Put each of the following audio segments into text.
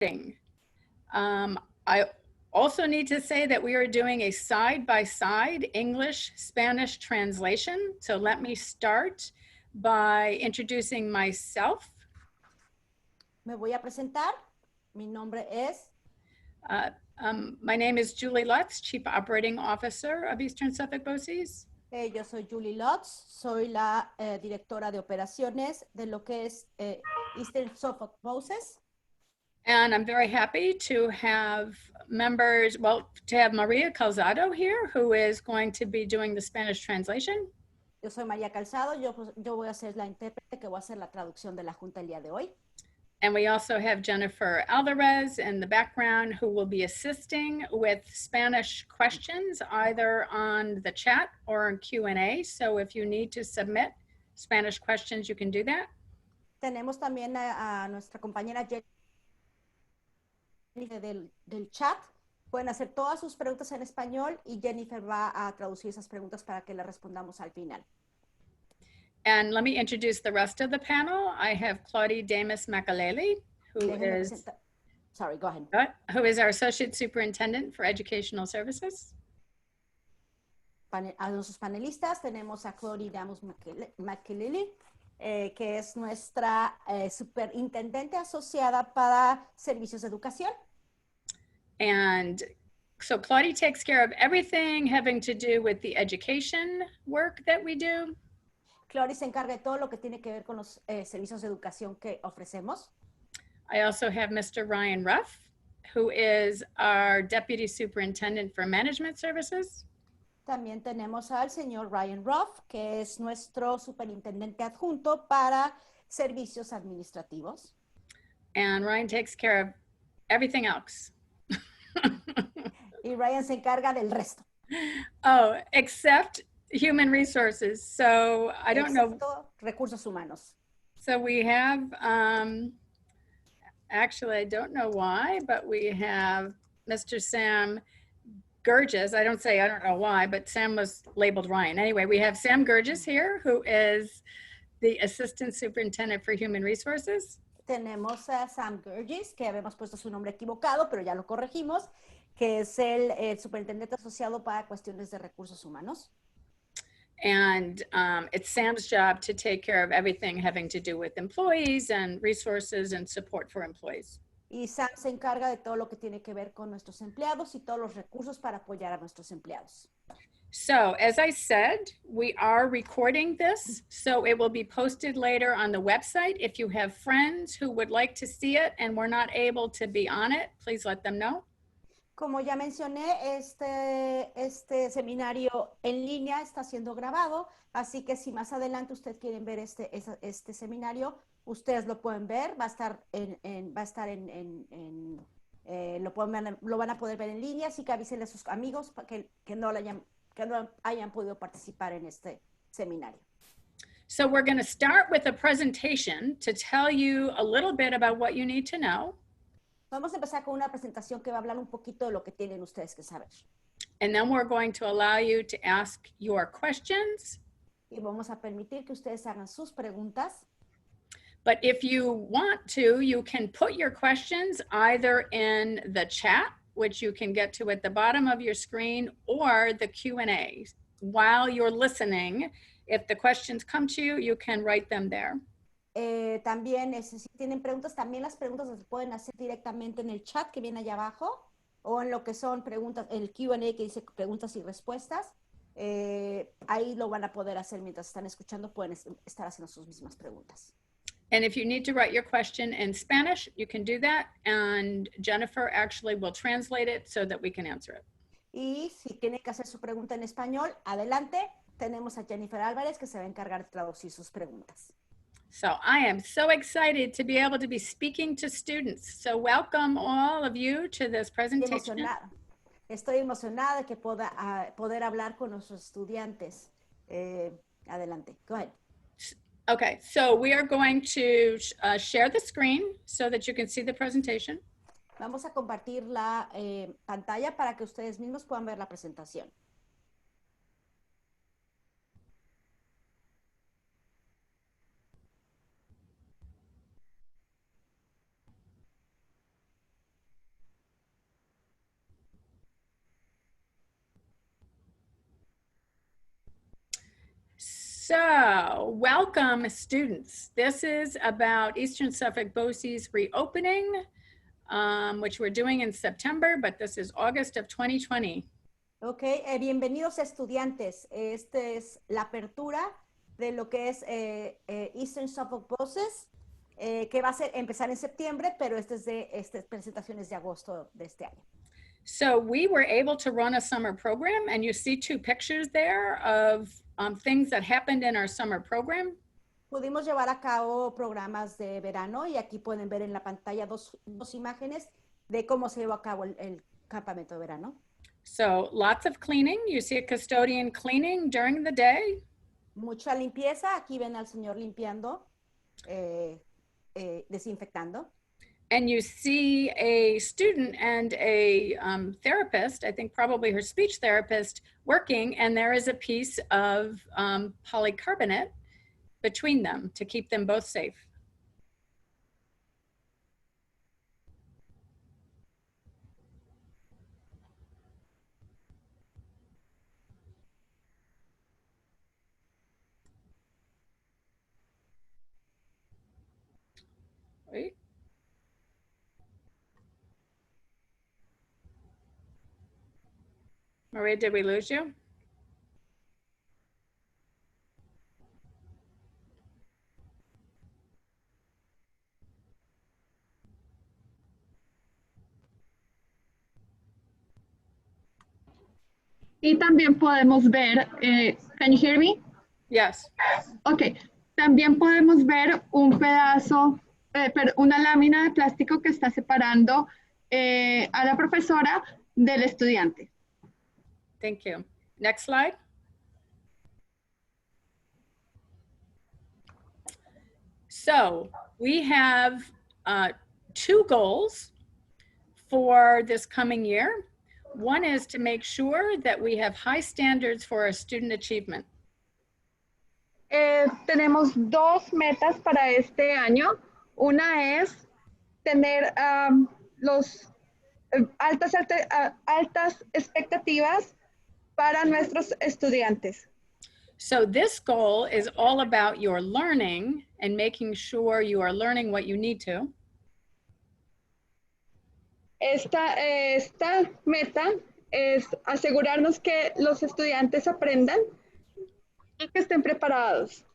I also need to say that we are doing a side-by-side English-Spanish translation. So let me start by introducing myself. Me voy a presentar. Mi nombre es. My name is Julie Lutz, Chief Operating Officer of Eastern Suffolk BOCES. Yo soy Julie Lutz, soy la directora de operaciones de lo que es Eastern Suffolk BOCES. And I'm very happy to have members, to have Maria Calzado here, who is going to be doing the Spanish translation. Yo soy María Calzado, yo voy a ser la intérprete que voy a hacer la traducción de la Junta el día de hoy. And we also have Jennifer Alvarez in the background, who will be assisting with Spanish questions, either on the chat or in Q&A. So if you need to submit Spanish questions, you can do that. Tenemos también a nuestra compañera Jenny del chat. Pueden hacer todas sus preguntas en español y Jennifer va a traducir esas preguntas para que las respondamos al final. And let me introduce the rest of the panel. I have Claudie Damas Makaleli, who is our Associate Superintendent for Educational Services. A nuestros panelistas tenemos a Claudie Damas Makaleli, que es nuestra superintendente asociada para servicios de educación. And so Claudie takes care of everything having to do with the education work that we do. Claudie se encarga de todo lo que tiene que ver con los servicios de educación que ofrecemos. I also have Mr. Ryan Ruff, who is our Deputy Superintendent for Management Services. También tenemos al señor Ryan Ruff, que es nuestro superintendente adjunto para servicios administrativos. And Ryan takes care of everything else. Y Ryan se encarga del resto. Oh, except human resources. So I don't know. Recursos humanos. So we have, actually, I don't know why, but we have Mr. Sam Gurgis. I don't know why, but Sam was labeled Ryan. Anyway, we have Sam Gurgis here, who is the Assistant Superintendent for Human Resources. Tenemos a Sam Gurgis, que habíamos puesto su nombre equivocado, pero ya lo corregimos, que es el superintendente asociado para cuestiones de recursos humanos. And it's Sam's job to take care of everything having to do with employees and resources and support for employees. Y Sam se encarga de todo lo que tiene que ver con nuestros empleados y todos los recursos para apoyar a nuestros empleados. So, as I said, we are recording this, so it will be posted later on the website. If you have friends who would like to see it and we're not able to be on it, please let them know. Como ya mencioné, este seminario en línea está siendo grabado, así que si más adelante ustedes quieren ver este seminario, ustedes lo pueden ver, lo van a poder ver en línea, así que avísenle a sus amigos que no hayan podido participar en este seminario. So we're going to start with a presentation to tell you a little bit about what you need to know. Vamos a empezar con una presentación que va a hablar un poquito de lo que tienen ustedes que saber. And then we're going to allow you to ask your questions. Y vamos a permitir que ustedes hagan sus preguntas. But if you want to, you can put your questions either in the chat, which you can get to at the bottom of your screen, or the Q&A. While you're listening, if the questions come to you, you can write them there. También, si tienen preguntas, también las preguntas las pueden hacer directamente en el chat que viene allá abajo, o en lo que son preguntas, el Q&A que dice preguntas y respuestas. Ahí lo van a poder hacer mientras están escuchando, pueden estar haciendo sus mismas preguntas. And if you need to write your question in Spanish, you can do that, and Jennifer actually will translate it so that we can answer it. Y si tiene que hacer su pregunta en español, adelante. Tenemos a Jennifer Álvarez que se va a encargar de traducir sus preguntas. So I am so excited to be able to be speaking to students. So welcome all of you to this presentation. Estoy emocionada de que poder hablar con nuestros estudiantes. Adelante, go ahead. Okay, so we are going to share the screen so that you can see the presentation. Vamos a compartir la pantalla para que ustedes mismos puedan ver la presentación. So, welcome students. This is about Eastern Suffolk BOCES reopening, which we're doing in September, but this is August of 2020. Ok, bienvenidos estudiantes. Esta es la apertura de lo que es Eastern Suffolk BOCES, que va a empezar en septiembre, pero estas presentaciones de agosto de este año. So we were able to run a summer program, and you see two pictures there of things that happened in our summer program. Pudimos llevar a cabo programas de verano y aquí pueden ver en la pantalla dos imágenes de cómo se llevó a cabo el campamento de verano. So lots of cleaning. You see a custodian cleaning during the day. Mucha limpieza. Aquí ven al señor limpiando, desinfectando. And you see a student and a therapist, I think probably her speech therapist, working, and there is a piece of polycarbonate between them to keep them both safe. Wait. Maria, did we lose you? Y también podemos ver, can you hear me? Yes. Ok, también podemos ver un pedazo, una lámina de plástico que está separando a la profesora del estudiante. Thank you. Next slide. So we have two goals for this coming year. One is to make sure that we have high standards for our student achievement. Tenemos dos metas para este año. Una es tener altas expectativas para nuestros estudiantes. So this goal is all about your learning and making sure you are learning what you need to. Esta meta es asegurarnos que los estudiantes aprendan y que estén preparados.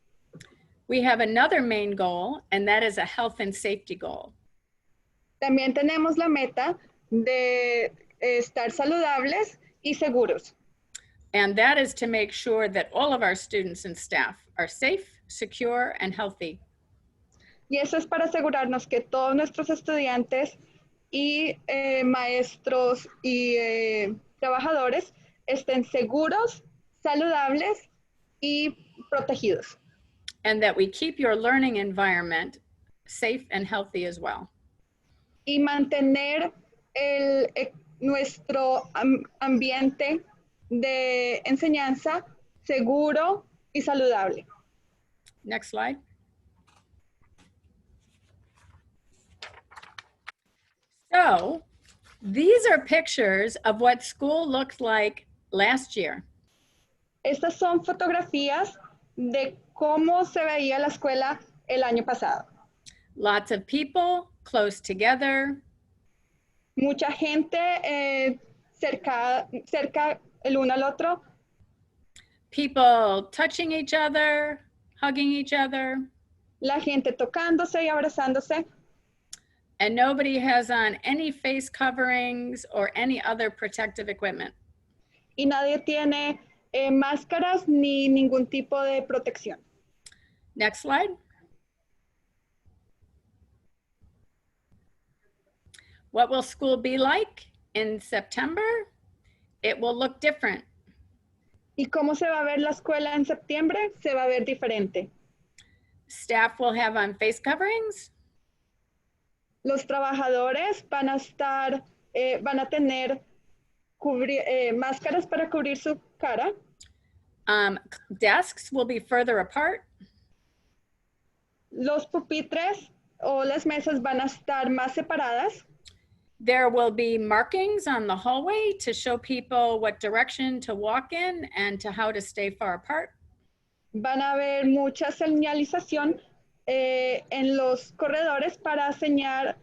We have another main goal, and that is a health and safety goal. También tenemos la meta de estar saludables y seguros. And that is to make sure that all of our students and staff are safe, secure, and healthy. Y eso es para asegurarnos que todos nuestros estudiantes y maestros y trabajadores estén seguros, saludables y protegidos. And that we keep your learning environment safe and healthy as well. Y mantener nuestro ambiente de enseñanza seguro y saludable. Next slide. So these are pictures of what school looked like last year. Estas son fotografías de cómo se veía la escuela el año pasado. Lots of people close together. Mucha gente cerca el uno al otro. People touching each other, hugging each other. La gente tocándose y abrazándose. And nobody has on any face coverings or any other protective equipment. Y nadie tiene máscaras ni ningún tipo de protección. Next slide. What will school be like in September? It will look different. ¿Y cómo se va a ver la escuela en septiembre? Se va a ver diferente. Staff will have on face coverings. Los trabajadores van a tener máscaras para cubrir su cara. Desks will be further apart. Los pupitres o las mesas van a estar más separadas. There will be markings on the hallway to show people what direction to walk in and to how to stay far apart. van a haber mucha señalización en los corredores para señalar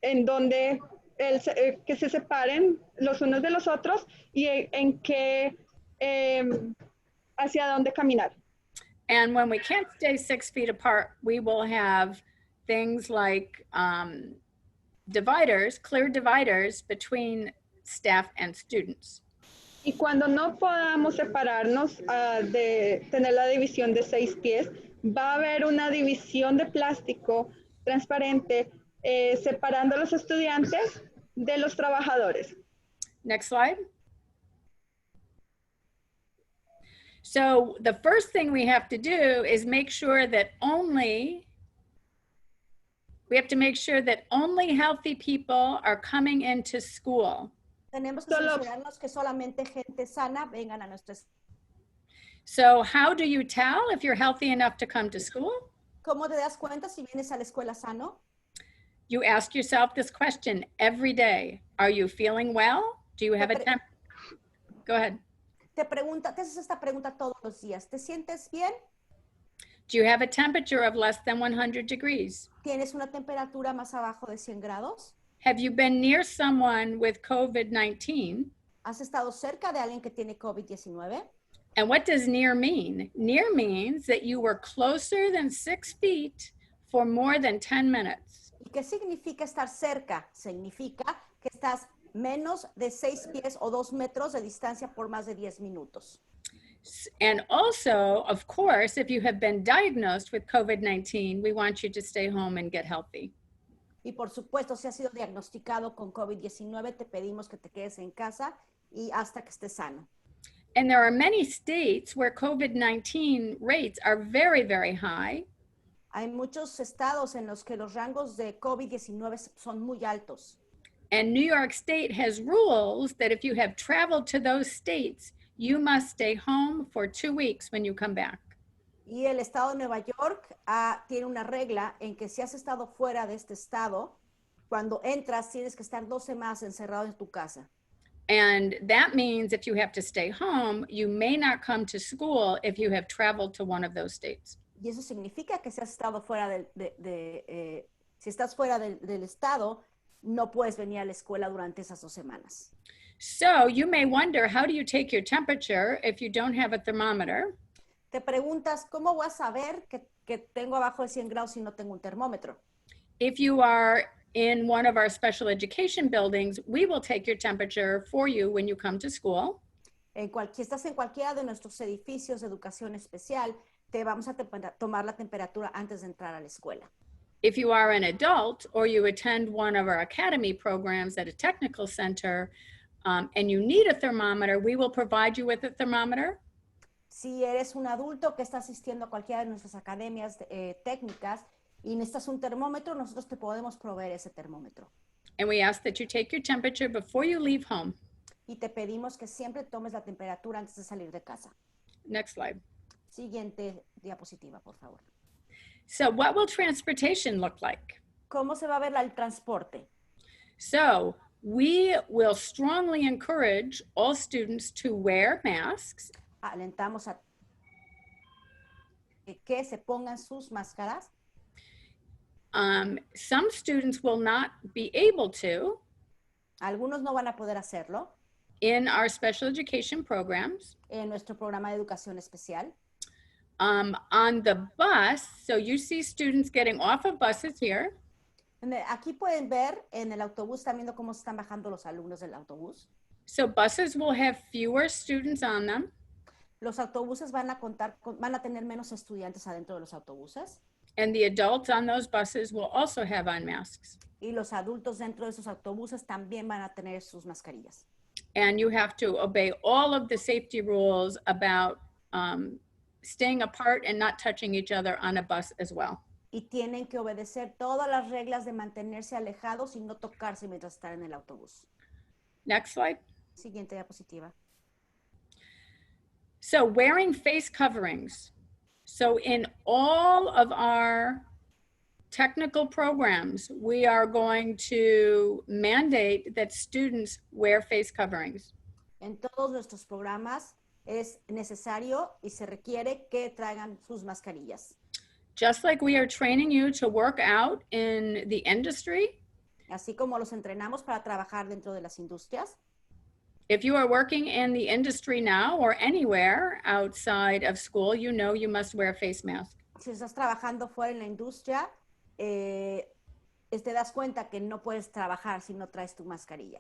en donde que se separen los unos de los otros y en qué, hacia dónde caminar. And when we can't stay 6 feet apart, we will have things like dividers, clear dividers between staff and students. Y cuando no podamos separarnos de tener la división de 6 pies, va a haber una división de plástico transparente separando a los estudiantes de los trabajadores. Next slide. So the first thing we have to do is make sure that only healthy people are coming into school. Tenemos que asegurarnos que solamente gente sana vengan a nuestra escuela. So how do you tell if you're healthy enough to come to school? ¿Cómo te das cuenta si vienes a la escuela sano? You ask yourself this question every day. Are you feeling well? Do you have a temp? Go ahead. Te haces esta pregunta todos los días. ¿Te sientes bien? Do you have a temperature of less than 100 degrees? ¿Tienes una temperatura más abajo de 100 grados? Have you been near someone with COVID-19? ¿Has estado cerca de alguien que tiene COVID-19? And what does near mean? Near means that you were closer than 6 feet for more than 10 minutes. ¿Y qué significa estar cerca? Significa que estás menos de 6 pies o 2 metros de distancia por más de 10 minutos. And also, of course, if you have been diagnosed with COVID-19, we want you to stay home and get healthy. Y por supuesto, si has sido diagnosticado con COVID-19, te pedimos que te quedes en casa y hasta que estés sano. And there are many states where COVID-19 rates are very, very high. Hay muchos estados en los que los rangos de COVID-19 son muy altos. And New York State has rules that if you have traveled to those states, you must stay home for 2 weeks when you come back. Y el estado de Nueva York tiene una regla en que si has estado fuera de este estado, cuando entras tienes que estar 2 semanas encerrado en tu casa. And that means if you have to stay home, you may not come to school if you have traveled to one of those states. Y eso significa que si has estado fuera si estás fuera del estado, no puedes venir a la escuela durante esas 2 semanas. So you may wonder, how do you take your temperature if you don't have a thermometer? Te preguntas, ¿cómo voy a saber que tengo abajo de 100 grados si no tengo un termómetro? If you are in one of our special education buildings, we will take your temperature for you when you come to school. Si estás en cualquiera de nuestros edificios de educación especial, te vamos a tomar la temperatura antes de entrar a la escuela. If you are an adult or you attend one of our academy programs at a technical center and you need a thermometer, we will provide you with a thermometer. Si eres un adulto que está asistiendo a cualquiera de nuestras academias técnicas y necesitas un termómetro, nosotros te podemos proveer ese termómetro. And we ask that you take your temperature before you leave home. Y te pedimos que siempre tomes la temperatura antes de salir de casa. Next slide. Siguiente diapositiva, por favor. So what will transportation look like? ¿Cómo se va a ver el transporte? So we will strongly encourage all students to wear masks. Alentamos a que se pongan sus máscaras. Some students will not be able to. Algunos no van a poder hacerlo. In our special education programs. En nuestro programa de educación especial. On the bus, so you see students getting off of buses here. Aquí pueden ver en el autobús, están viendo cómo se están bajando los alumnos del autobús. So buses will have fewer students on them. Los autobuses van a tener menos estudiantes adentro de los autobuses. And the adults on those buses will also have on masks. Y los adultos dentro de esos autobuses también van a tener sus mascarillas. And you have to obey all of the safety rules about staying apart and not touching each other on a bus as well. Y tienen que obedecer todas las reglas de mantenerse alejados y no tocarse mientras están en el autobús. Next slide. Siguiente diapositiva. So wearing face coverings. So in all of our technical programs, we are going to mandate that students wear face coverings. En todos nuestros programas es necesario y se requiere que traigan sus mascarillas. Just like we are training you to work out in the industry, Así como los entrenamos para trabajar dentro de las industrias. if you are working in the industry now or anywhere outside of school, you know you must wear a face mask. Si estás trabajando fuera en la industria, te das cuenta que no puedes trabajar si no traes tu mascarilla.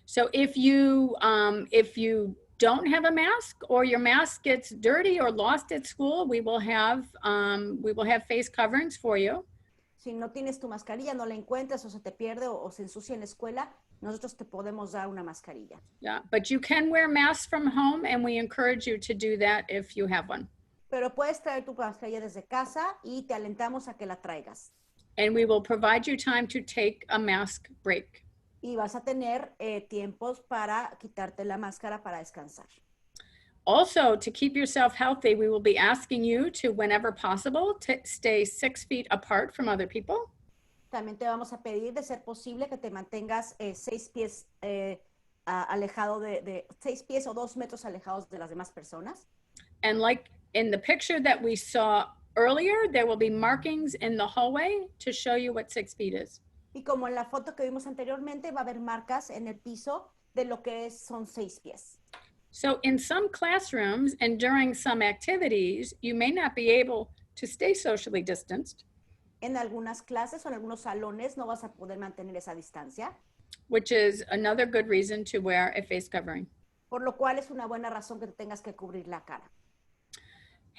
So if you don't have a mask or your mask gets dirty or lost at school, we will have face coverings for you. Si no tienes tu mascarilla, no la encuentras o se te pierde o se ensucia en la escuela, nosotros te podemos dar una mascarilla. Yeah, but you can wear masks from home, and we encourage you to do that if you have one. Pero puedes traer tu mascarilla desde casa y te alentamos a que la traigas. And we will provide you time to take a mask break. Y vas a tener tiempos para quitarte la máscara para descansar. Also, to keep yourself healthy, we will be asking you to, whenever possible, to stay 6 feet apart from other people. También te vamos a pedir, de ser posible, que te mantengas 6 pies alejado de 6 pies o 2 metros alejados de las demás personas. And like in the picture that we saw earlier, there will be markings in the hallway to show you what 6 feet is. Y como en la foto que vimos anteriormente, va a haber marcas en el piso de lo que son 6 pies. So in some classrooms and during some activities, you may not be able to stay socially distanced, En algunas clases o en algunos salones no vas a poder mantener esa distancia, which is another good reason to wear a face covering. por lo cual es una buena razón que te tengas que cubrir la cara.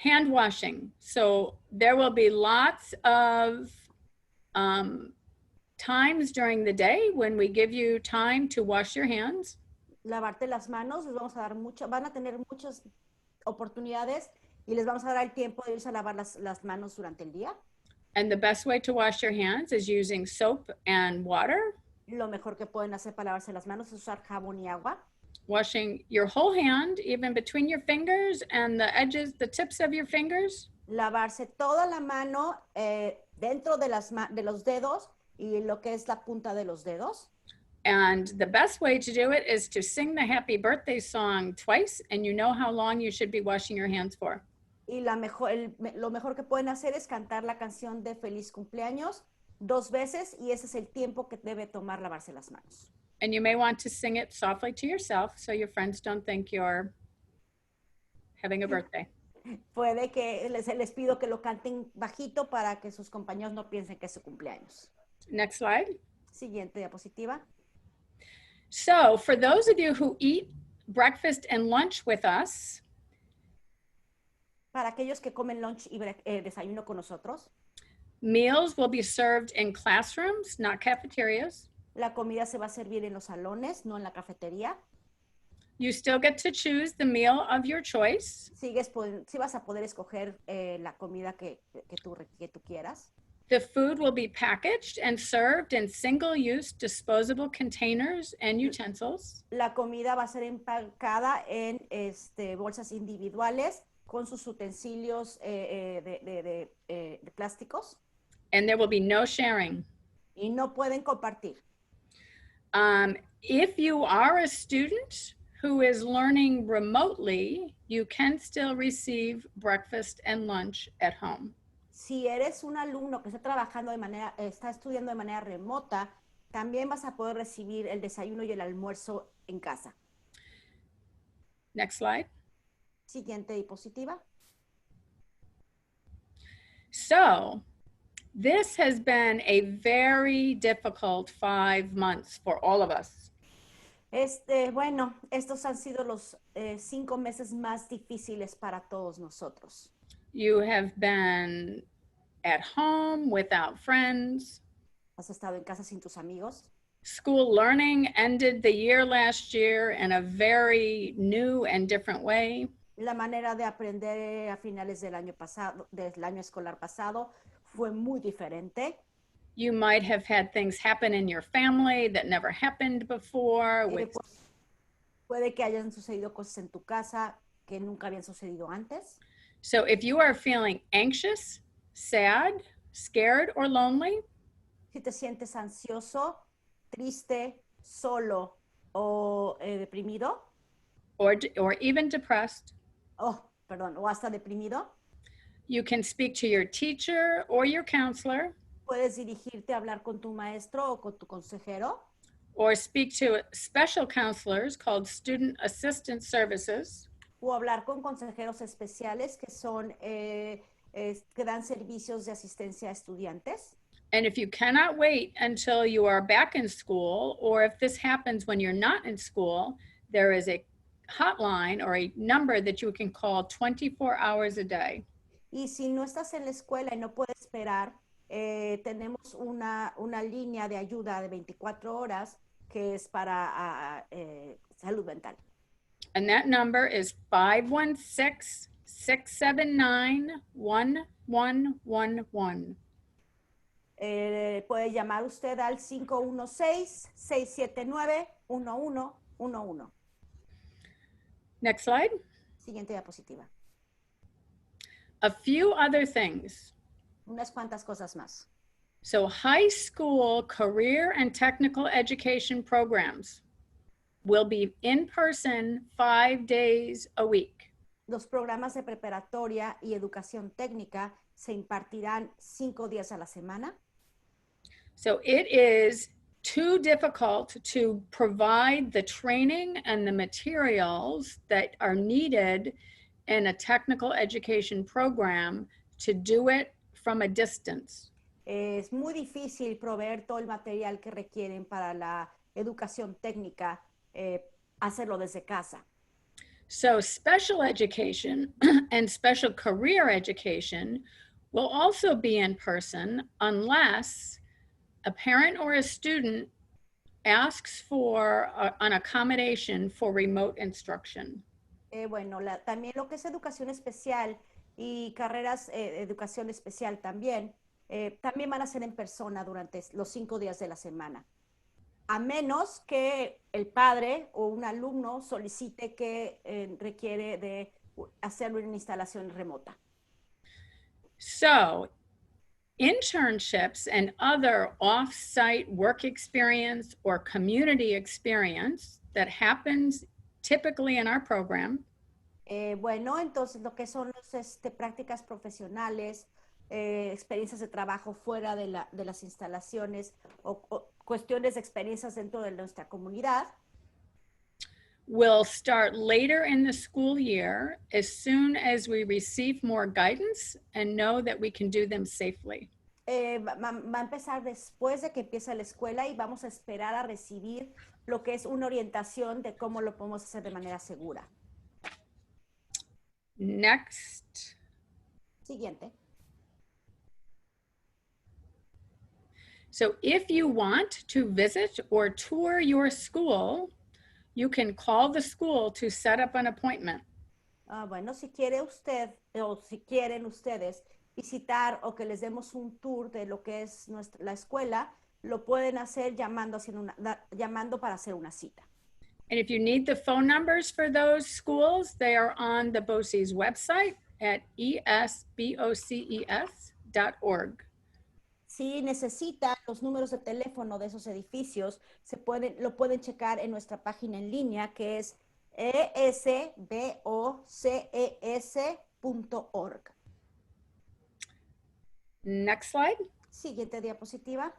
Hand washing. So there will be lots of times during the day when we give you time to wash your hands. Lavarte las manos, les vamos a dar van a tener muchas oportunidades y les vamos a dar el tiempo de irse a lavar las manos durante el día. And the best way to wash your hands is using soap and water. Lo mejor que pueden hacer para lavarse las manos es usar jabón y agua. Washing your whole hand, even between your fingers and the edges, the tips of your fingers. Lavarse toda la mano dentro de los dedos y lo que es la punta de los dedos. And the best way to do it is to sing the happy birthday song twice, and you know how long you should be washing your hands for. Y lo mejor que pueden hacer es cantar la canción de feliz cumpleaños 2 veces y ese es el tiempo que debe tomar lavarse las manos. And you may want to sing it softly to yourself so your friends don't think you're having a birthday. Puede que les pido que lo canten bajito para que sus compañeros no piensen que es su cumpleaños. Next slide. Siguiente diapositiva. So for those of you who eat breakfast and lunch with us, Para aquellos que comen lunch y desayuno con nosotros, meals will be served in classrooms, not cafeterias. la comida se va a servir en los salones, no en la cafetería. You still get to choose the meal of your choice. Sí vas a poder escoger la comida que tú quieras. The food will be packaged and served in single-use disposable containers and utensils. La comida va a ser empacada en bolsas individuales con sus utensilios de plásticos And there will be no sharing. y no pueden compartir. If you are a student who is learning remotely, you can still receive breakfast and lunch at home. Si eres un alumno que está estudiando de manera remota, también vas a poder recibir el desayuno y el almuerzo en casa. Next slide. Siguiente diapositiva. So this has been a very difficult 5 months for all of us. Bueno, estos han sido los 5 meses más difíciles para todos nosotros. You have been at home without friends. Has estado en casa sin tus amigos. School learning ended the year last year in a very new and different way. La manera de aprender a finales del año escolar pasado fue muy diferente. You might have had things happen in your family that never happened before. Puede que hayan sucedido cosas en tu casa que nunca habían sucedido antes. So if you are feeling anxious, sad, scared, or lonely, Si te sientes ansioso, triste, solo o deprimido, or even depressed. Oh, perdón, o hasta deprimido, You can speak to your teacher or your counselor, puedes dirigirte a hablar con tu maestro o con tu consejero, or speak to special counselors called student assistance services. o hablar con consejeros especiales que son que dan servicios de asistencia a estudiantes. And if you cannot wait until you are back in school, or if this happens when you're not in school, there is a hotline or a number that you can call 24 hours a day. Y si no estás en la escuela y no puedes esperar, tenemos una línea de ayuda de 24 horas que es para salud mental. And that number is 516-679-1111. Puede llamar usted al 516-679-1111. Next slide. Siguiente diapositiva. A few other things. Unas cuantas cosas más. So high school career and technical education programs will be in person 5 days a week. Los programas de preparatoria y educación técnica se impartirán 5 días a la semana. So it is too difficult to provide the training and the materials that are needed in a technical education program to do it from a distance. Es muy difícil proveer todo el material que requieren para la educación técnica, hacerlo desde casa. So special education and special career education will also be in person unless a parent or a student asks for an accommodation for remote instruction. Bueno, también lo que es educación especial y carreras de educación especial también van a ser en persona durante los 5 días de la semana. A menos que el padre o un alumno solicite que requiere de hacerlo en una instalación remota. So, internships and other off-site work experience or community experience that happens typically in our program Bueno, entonces lo que son prácticas profesionales, experiencias de trabajo fuera de las instalaciones o cuestiones de experiencias dentro de nuestra comunidad, will start later in the school year as soon as we receive more guidance and know that we can do them safely. va a empezar después de que empiece la escuela y vamos a esperar a recibir lo que es una orientación de cómo lo podemos hacer de manera segura. Next. Siguiente. So if you want to visit or tour your school, you can call the school to set up an appointment. Bueno, si quiere usted o si quieren ustedes visitar o que les demos un tour de lo que es la escuela, lo pueden hacer llamando para hacer una cita. And if you need the phone numbers for those schools, they are on the BOCES website at esboces.org. Si necesitan los números de teléfono de esos edificios, lo pueden checar en nuestra página en línea que es esboces.org. Next slide. Siguiente diapositiva.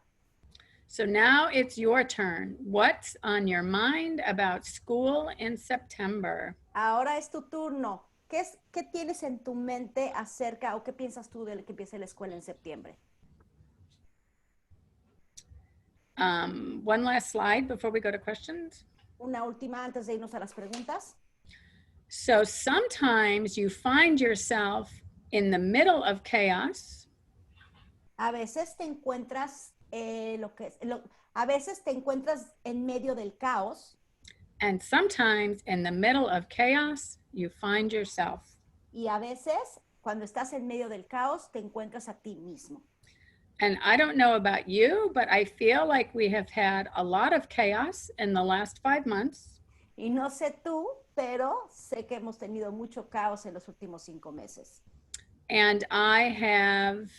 So now it's your turn. What's on your mind about school in September? Ahora es tu turno. ¿Qué tienes en tu mente acerca o qué piensas tú de que empiece la escuela en septiembre? One last slide before we go to questions. Una última antes de irnos a las preguntas. So sometimes you find yourself in the middle of chaos. A veces te encuentras a veces te encuentras en medio del caos. And sometimes in the middle of chaos, you find yourself. Y a veces, cuando estás en medio del caos, te encuentras a ti mismo. And I don't know about you, but I feel like we have had a lot of chaos in the last 5 months. Y no sé tú, pero sé que hemos tenido mucho caos en los últimos 5 meses. And I have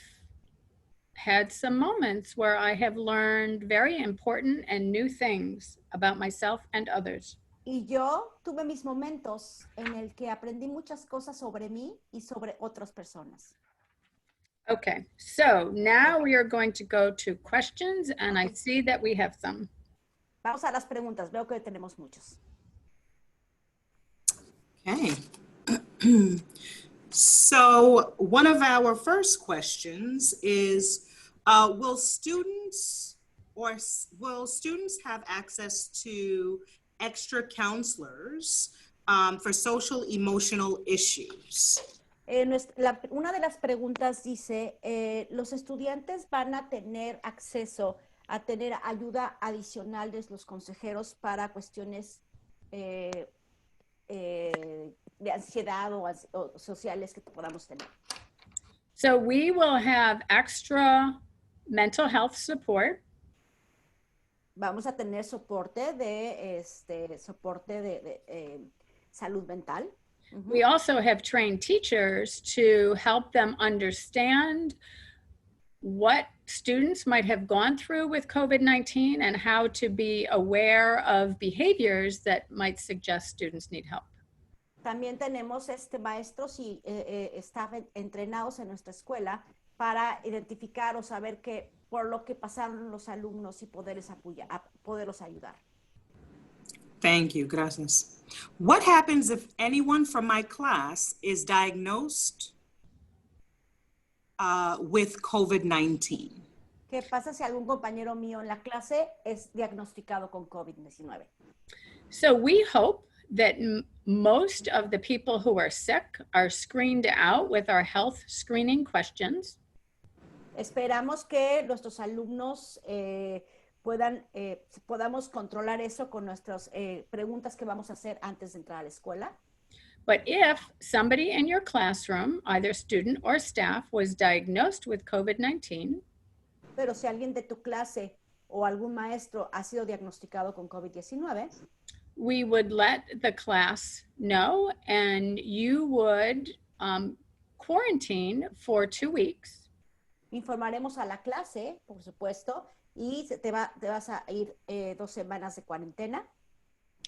had some moments where I have learned very important and new things about myself and others. Y yo tuve mis momentos en el que aprendí muchas cosas sobre mí y sobre otras personas. Okay, so now we are going to go to questions, and I Okay. see that we have some. Vamos a las preguntas. Veo que tenemos muchos. Okay. So one of our first questions is, will students have access to extra counselors for social emotional issues? Una de las preguntas dice, ¿los estudiantes van a tener acceso a tener ayuda adicional de los consejeros para cuestiones de ansiedad o sociales que podamos tener? So we will have extra mental health support. Vamos a tener soporte de salud mental. We also have trained teachers to help them understand what students might have gone through with COVID-19 and how to be aware of behaviors that might suggest students need help. También tenemos maestros y staff entrenados en nuestra escuela para identificar o saber que por lo que pasaron los alumnos y poderlos ayudar. Thank you, gracias. What happens if anyone from my class is diagnosed with COVID-19? ¿Qué pasa si algún compañero mío en la clase es diagnosticado con COVID-19? So we hope that most of the people who are sick are screened out with our health screening questions. Esperamos que nuestros alumnos podamos controlar eso con nuestras preguntas que vamos a hacer antes de entrar a la escuela. But if somebody in your classroom, either student or staff, was diagnosed with COVID-19, pero si alguien de tu clase o algún maestro ha sido diagnosticado con COVID-19, we would let the class know, and you would quarantine for 2 weeks. Informaremos a la clase, por supuesto, y te vas a ir 2 semanas de cuarentena.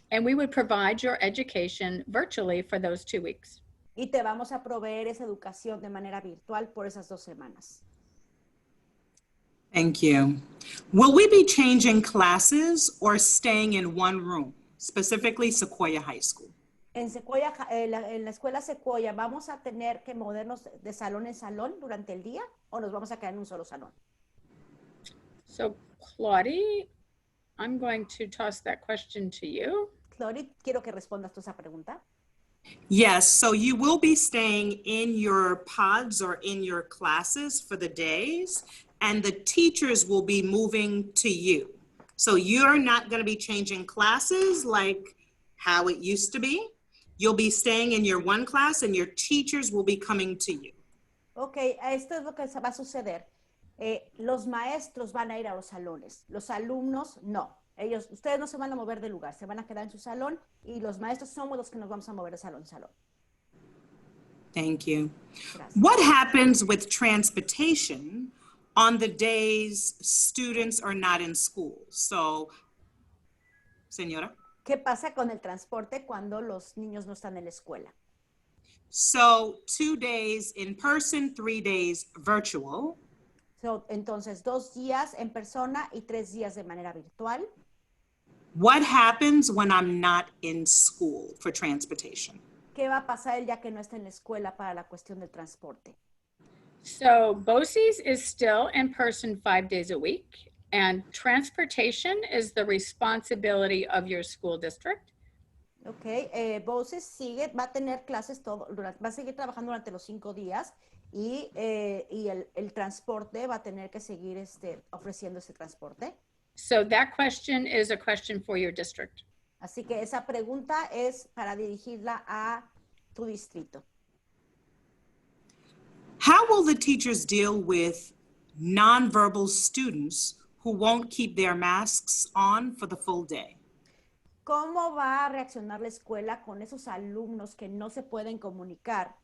And we would provide your education virtually for those 2 weeks. Y te vamos a proveer esa educación de manera virtual por esas 2 semanas. Thank you. Will we be changing classes or staying in one room, specifically Sequoia High School? En Sequoia, en la escuela Sequoia, ¿vamos a tener que movernos de salón en salón durante el día o nos vamos a quedar en un solo salón? So Claudie, I'm going to toss that question to you. Claudie, quiero que respondas tú esa pregunta. Yes, so you will be staying in your pods or in your classes for the days, and the teachers will be moving to you. So you're not going to be changing classes like how it used to be. You'll be staying in your one class and your teachers will be coming to you. Ok, esto es lo que va a suceder. Los maestros van a ir a los salones, los alumnos no. Ustedes no se van a mover de lugar, se van a quedar en su salón y los maestros somos los que nos vamos a mover de salón en salón. Thank you. Gracias. What happens with transportation on the days students are not in school? So, señora? ¿Qué pasa con el transporte cuando los niños no están en la escuela? So 2 days in person, 3 days virtual. Entonces, 2 días en persona y 3 días de manera virtual. What happens when I'm not in school for transportation? ¿Qué va a pasar el día que no esté en la escuela para la cuestión del transporte? So BOCES is still in person 5 days a week, and transportation is the responsibility of your school district. Ok, BOCES va a tener clases va a seguir trabajando durante los 5 días y el transporte va a tener que seguir ofreciendo ese transporte. So that question is a question for your district. Así que esa pregunta es para dirigirla a tu distrito. How will the teachers deal with nonverbal students who won't keep their masks on for the full day? ¿Cómo va a reaccionar la escuela con esos alumnos que no se pueden comunicar,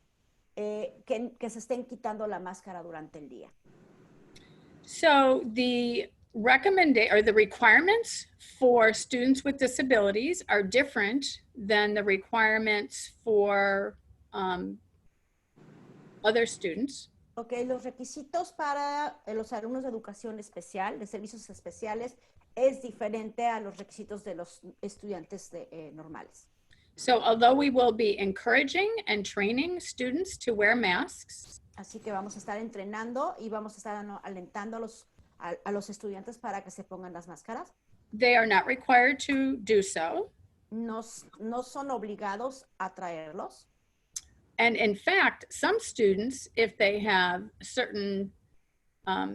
que se estén quitando la máscara durante el día? So the the requirements for students with disabilities are different than the requirements for other students. Ok, los requisitos para los alumnos de educación especial, de servicios especiales, es diferente a los requisitos de los estudiantes normales. So although we will be encouraging and training students to wear masks, Así que vamos a estar entrenando y vamos a estar alentando a los estudiantes para que se pongan las máscaras. they are not required to do so. No son obligados a traerlos. And in fact, some students, if they have certain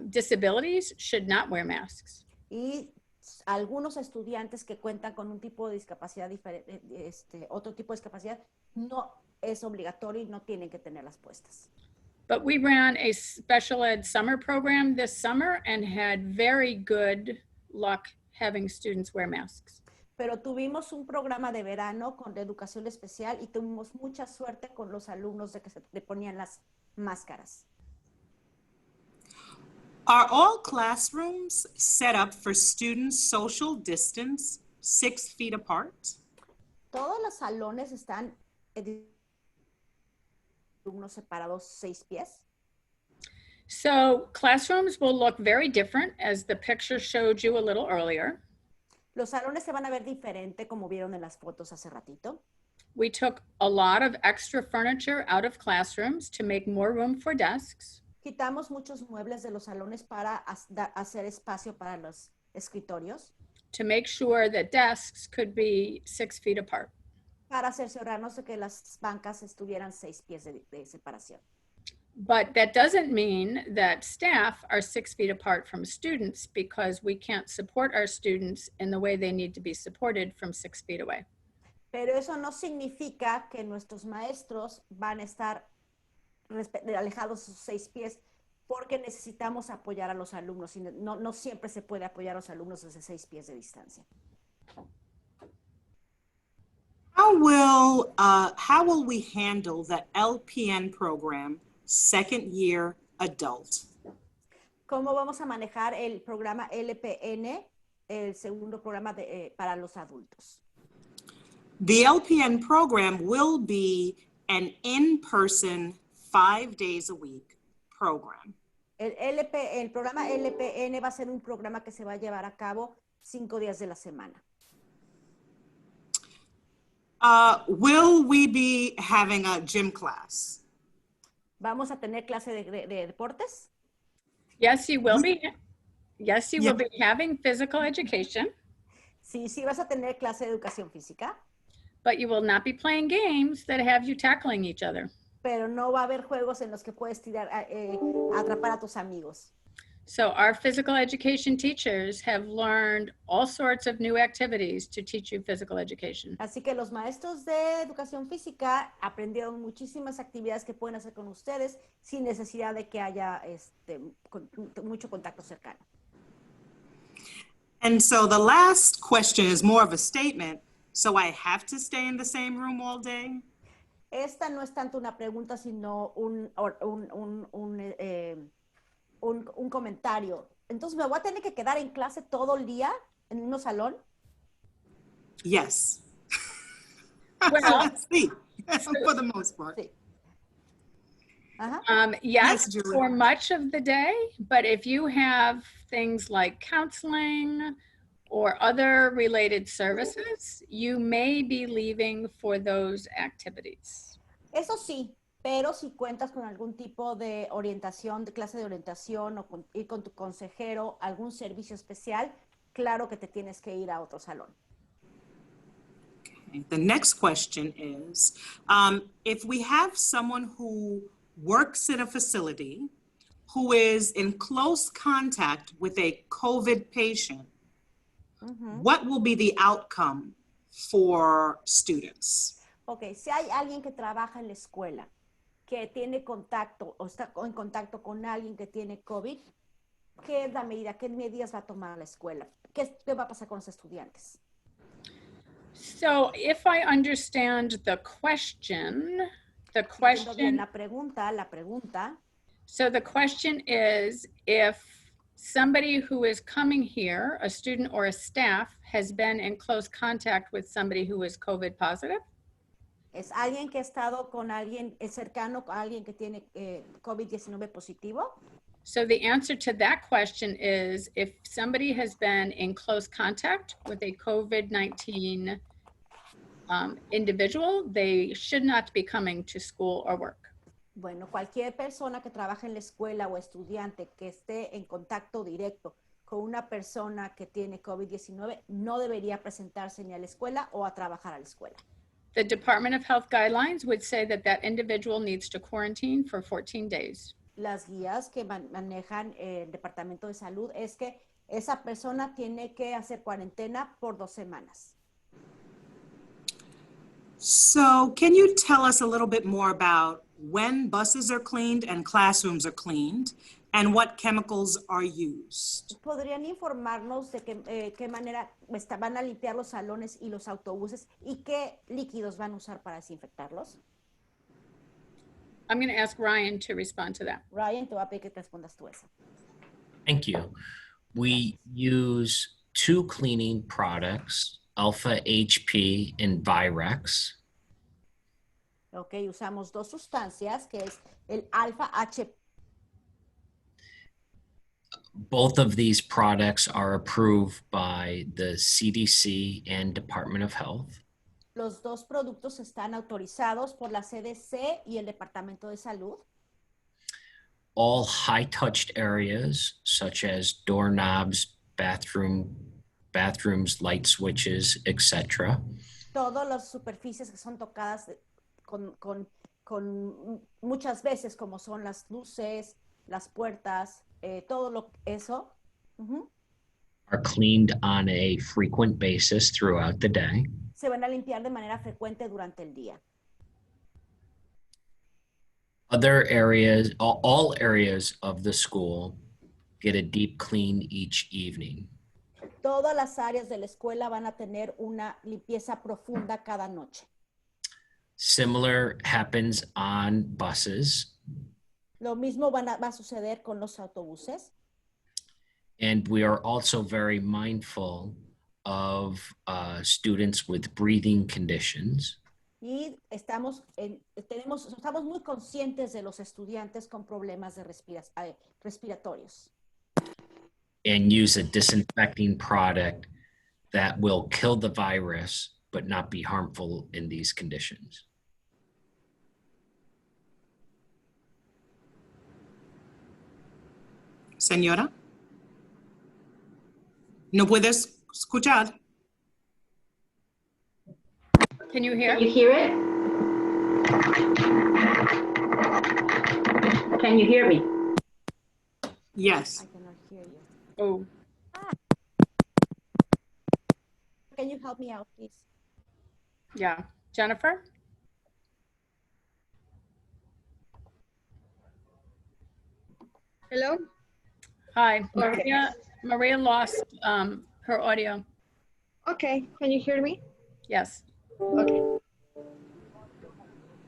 disabilities, should not wear masks. Y algunos estudiantes que cuentan con un tipo de discapacidad diferente, otro tipo de discapacidad, no es obligatorio y no tienen que tenerlas puestas. But we ran a special ed summer program this summer and had very good luck having students wear masks. Pero tuvimos un programa de verano con educación especial y tuvimos mucha suerte con los alumnos de que se le ponían las máscaras. Are all classrooms set up for students social distance 6 feet apart? Todos los salones están alumnos separados 6 pies. So classrooms will look very different, as the picture showed you a little earlier. Los salones se van a ver diferente, como vieron en las fotos hace ratito. We took a lot of extra furniture out of classrooms to make more room for desks. Quitamos muchos muebles de los salones para hacer espacio para los escritorios, to make sure that desks could be 6 feet apart. para cerciorarnos de que las bancas estuvieran 6 pies de separación. But that doesn't mean that staff are 6 feet apart from students, because we can't support our students in the way they need to be supported from 6 feet away. Pero eso no significa que nuestros maestros van a estar alejados sus 6 pies, porque necesitamos apoyar a los alumnos. Y no siempre se puede apoyar a los alumnos desde 6 pies de distancia. How will we handle the LPN program, second year adult? ¿Cómo vamos a manejar el programa LPN, el segundo programa para los adultos? The LPN program will be an in-person 5 days a week program. El programa LPN va a ser un programa que se va a llevar a cabo 5 días de la semana. Will we be having a gym class? ¿Vamos a tener clase de deportes? Yes, you will be. Yes, you will be having physical education, Sí, sí vas a tener clase de educación física, but you will not be playing games that have you tackling each other. pero no va a haber juegos en los que puedes atrapar a tus amigos. So our physical education teachers have learned all sorts of new activities to teach you physical education. Así que los maestros de educación física aprendieron muchísimas actividades que pueden hacer con ustedes sin necesidad de que haya mucho contacto cercano. And so the last question is more of a statement. So I have to stay in the same room all day? Esta no es tanto una pregunta, sino un comentario. Entonces, ¿me voy a tener que quedar en clase todo el día en un salón? Yes. Well, Sí, for the most part. Sí. Ajá. Yes, Yes, Julie. for much of the day, but if you have things like counseling or other related services, you may be leaving for those activities. Eso sí, pero si cuentas con algún tipo de orientación, de clase de orientación o ir con tu consejero, algún servicio especial, claro que te tienes que ir a otro salón. Okay. The next question is, if we have someone who works in a facility who is in close contact with a COVID patient, what will be the outcome for students? Ok, si hay alguien que trabaja en la escuela, que tiene contacto o está en contacto con alguien que tiene COVID, ¿qué es la medida? ¿Qué medidas va a tomar la escuela? ¿Qué va a pasar con los estudiantes? So if I understand the question, Entiendo bien la pregunta. so the question is, if somebody who is coming here, a student or a staff, has been in close contact with somebody who is COVID positive? Es alguien que ha estado con alguien cercano, con alguien que tiene COVID-19 positivo. So the answer to that question is if somebody has been in close contact with a COVID-19 individual, they should not be coming to school or work. Bueno, cualquier persona que trabaje en la escuela o estudiante que esté en contacto directo con una persona que tiene COVID-19 no debería presentarse ni a la escuela o a trabajar a la escuela. The Department of Health guidelines would say that that individual needs to quarantine for 14 days. Las guías que manejan el Departamento de Salud es que esa persona tiene que hacer cuarentena por 2 semanas. So can you tell us a little bit more about when buses are cleaned and classrooms are cleaned and what chemicals are used? ¿Podrían informarnos de qué manera van a limpiar los salones y los autobuses y qué líquidos van a usar para desinfectarlos? I'm going to ask Ryan to respond to that. Ryan, te voy a pedir que te respondas tú eso. Thank you. We use 2 cleaning products, Alpha HP and Virex. Ok, usamos 2 sustancias, que es el alfa HP. Both of these products are approved by the CDC and Department of Health. Los 2 productos están autorizados por la CDC y el Departamento de Salud. All high-touched areas, such as doorknobs, bathrooms, light switches, etc. Todas las superficies que son tocadas con muchas veces, como son las luces, las puertas, todo eso. Are cleaned on a frequent basis throughout the day. Se van a limpiar de manera frecuente durante el día. Other areas, all areas of the school get a deep clean each evening. Todas las áreas de la escuela van a tener una limpieza profunda cada noche. Similar happens on buses. Lo mismo va a suceder con los autobuses. And we are also very mindful of students with breathing conditions. Y estamos muy conscientes de los estudiantes con problemas de respiratorios. And use a disinfecting product that will kill the virus but not be harmful in these conditions. Señora? No puedes escuchar. Can you hear? Can you hear it? Can you hear me? Yes. I cannot hear you. Oh, Can you help me out, please? yeah. Jennifer? Hello? Hi. Okay. Maria lost her audio. Okay, can you hear me? Yes. Okay.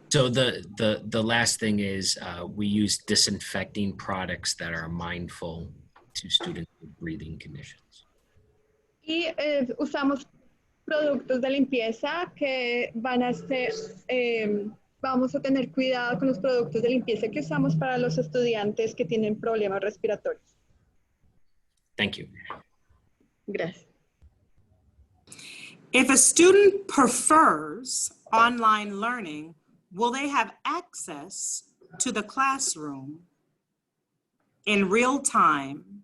So the last thing is we use disinfecting products that are mindful to students with breathing conditions. Y usamos productos de limpieza que van a ser, vamos a tener cuidado con los productos de limpieza que usamos para los estudiantes que tienen problemas respiratorios. Thank you. Gracias. If a student prefers online learning, will they have access to the classroom in real time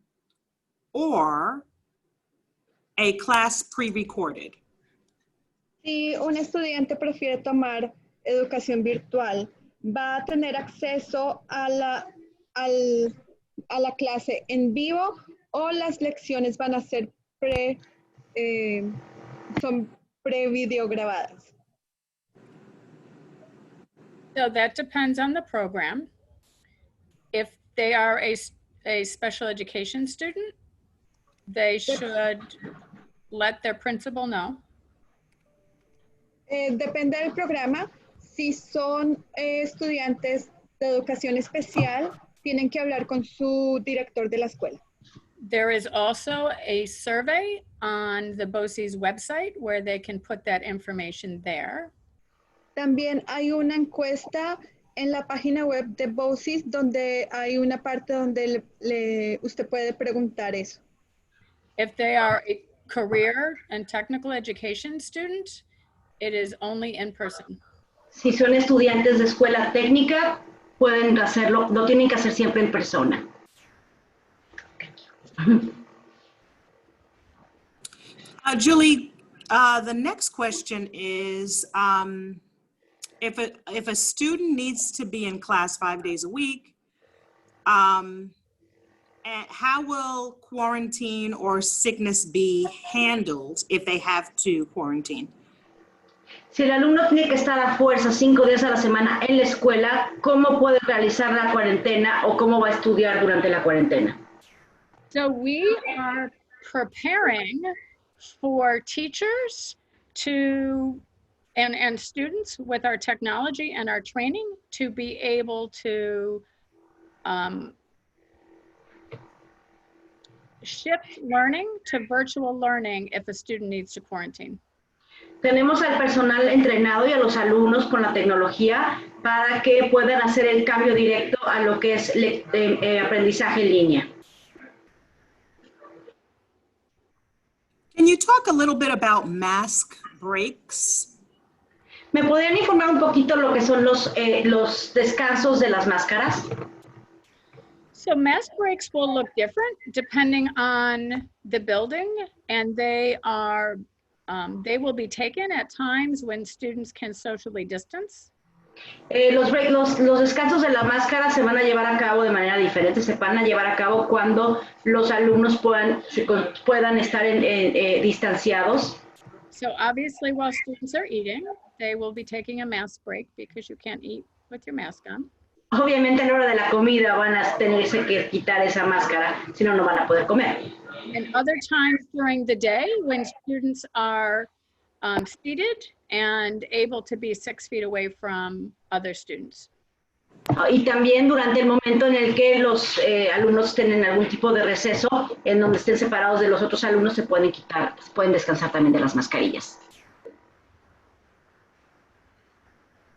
or a class pre-recorded? Si un estudiante prefiere tomar educación virtual, va a tener acceso a la clase en vivo o las lecciones van a ser son pre-video grabadas. So that depends on the program. If they are a special education student, they should let their principal know. Depende del programa. Si son estudiantes de educación especial, tienen que hablar con su director de la escuela. There is also a survey on the BOCES website where they can put that information there. También hay una encuesta en la página web de BOCES donde hay una parte donde usted puede preguntar eso. If they are a career and technical education student, it is only in person. Si son estudiantes de escuela técnica, pueden hacerlo, lo tienen que hacer siempre en persona. Julie, the next question is, if a student needs to be in class 5 days a week, and how will quarantine or sickness be handled if they have to quarantine? Si el alumno tiene que estar a fuerza 5 días a la semana en la escuela, ¿cómo puede realizar la cuarentena o cómo va a estudiar durante la cuarentena? So we are preparing for teachers to and students with our technology and our training to be able to shift learning to virtual learning if a student needs to quarantine. Tenemos al personal entrenado y a los alumnos con la tecnología para que puedan hacer el cambio directo a lo que es aprendizaje en línea. Can you talk a little bit about mask breaks? ¿Me podrían informar un poquito lo que son los descansos de las máscaras? So mask breaks will look different depending on the building, and they will be taken at times when students can socially distance. Los descansos de la máscara se van a llevar a cabo de manera diferente, se van a llevar a cabo cuando los alumnos puedan estar distanciados. So obviously while students are eating, they will be taking a mask break because you can't eat with your mask on. Obviamente a la hora de la comida van a tenerse que quitar esa máscara, si no, no van a poder comer. And other times during the day when students are seated and able to be 6 feet away from other students. Y también durante el momento en el que los alumnos tienen algún tipo de receso, en donde estén separados de los otros alumnos, se pueden quitar, pueden descansar también de las mascarillas.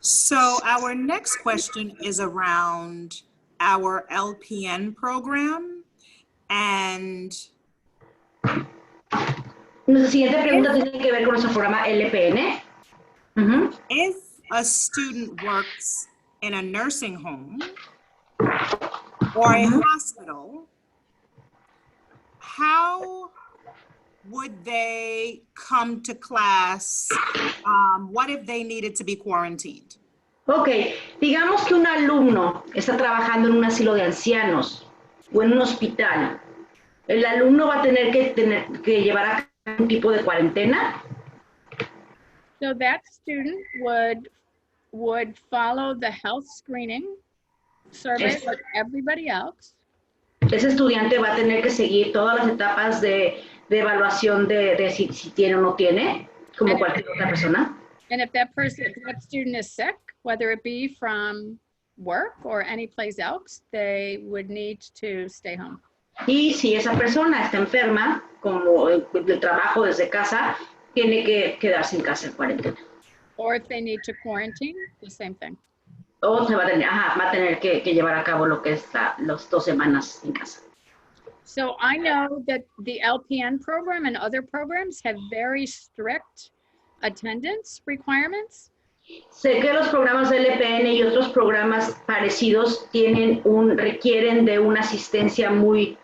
So our next question is around our LPN program, and Nuestra siguiente pregunta tiene que ver con nuestro programa LPN. if a student works in a nursing home or a hospital, how would they come to class? What if they needed to be quarantined? Ok, digamos que un alumno está trabajando en un asilo de ancianos o en un hospital. ¿El alumno va a tener que llevar a cabo un tipo de cuarentena? So that student would follow the health screening survey like everybody else. Ese estudiante va a tener que seguir todas las etapas de evaluación de si tiene o no tiene, como cualquier otra persona. And if that student is sick, whether it be from work or any place else, they would need to stay home. Y si esa persona está enferma, como de trabajo desde casa, tiene que quedarse en casa en cuarentena. Or if they need to quarantine, the same thing. O se va a tener que llevar a cabo lo que es las 2 semanas en casa. So I know that the LPN program and other programs have very strict attendance requirements. Sé que los programas de LPN y otros programas parecidos requieren de una asistencia muy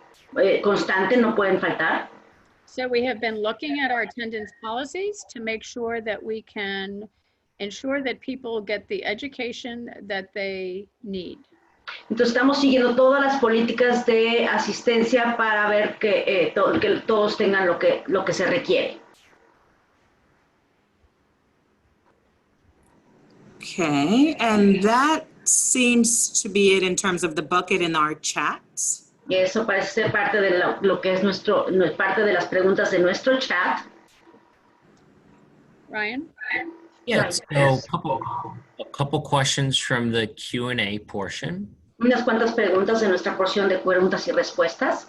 constante, no pueden faltar. So we have been looking at our attendance policies to make sure that we can ensure that people get the education that they need. Entonces estamos siguiendo todas las políticas de asistencia para ver que todos tengan lo que se requiere. Okay, and that seems to be it in terms of the bucket in our chats. Y eso parece ser parte de lo que es parte de las preguntas de nuestro chat. Ryan? Yeah, so a couple questions from the Q&A portion. Unas cuantas preguntas de nuestra porción de preguntas y respuestas.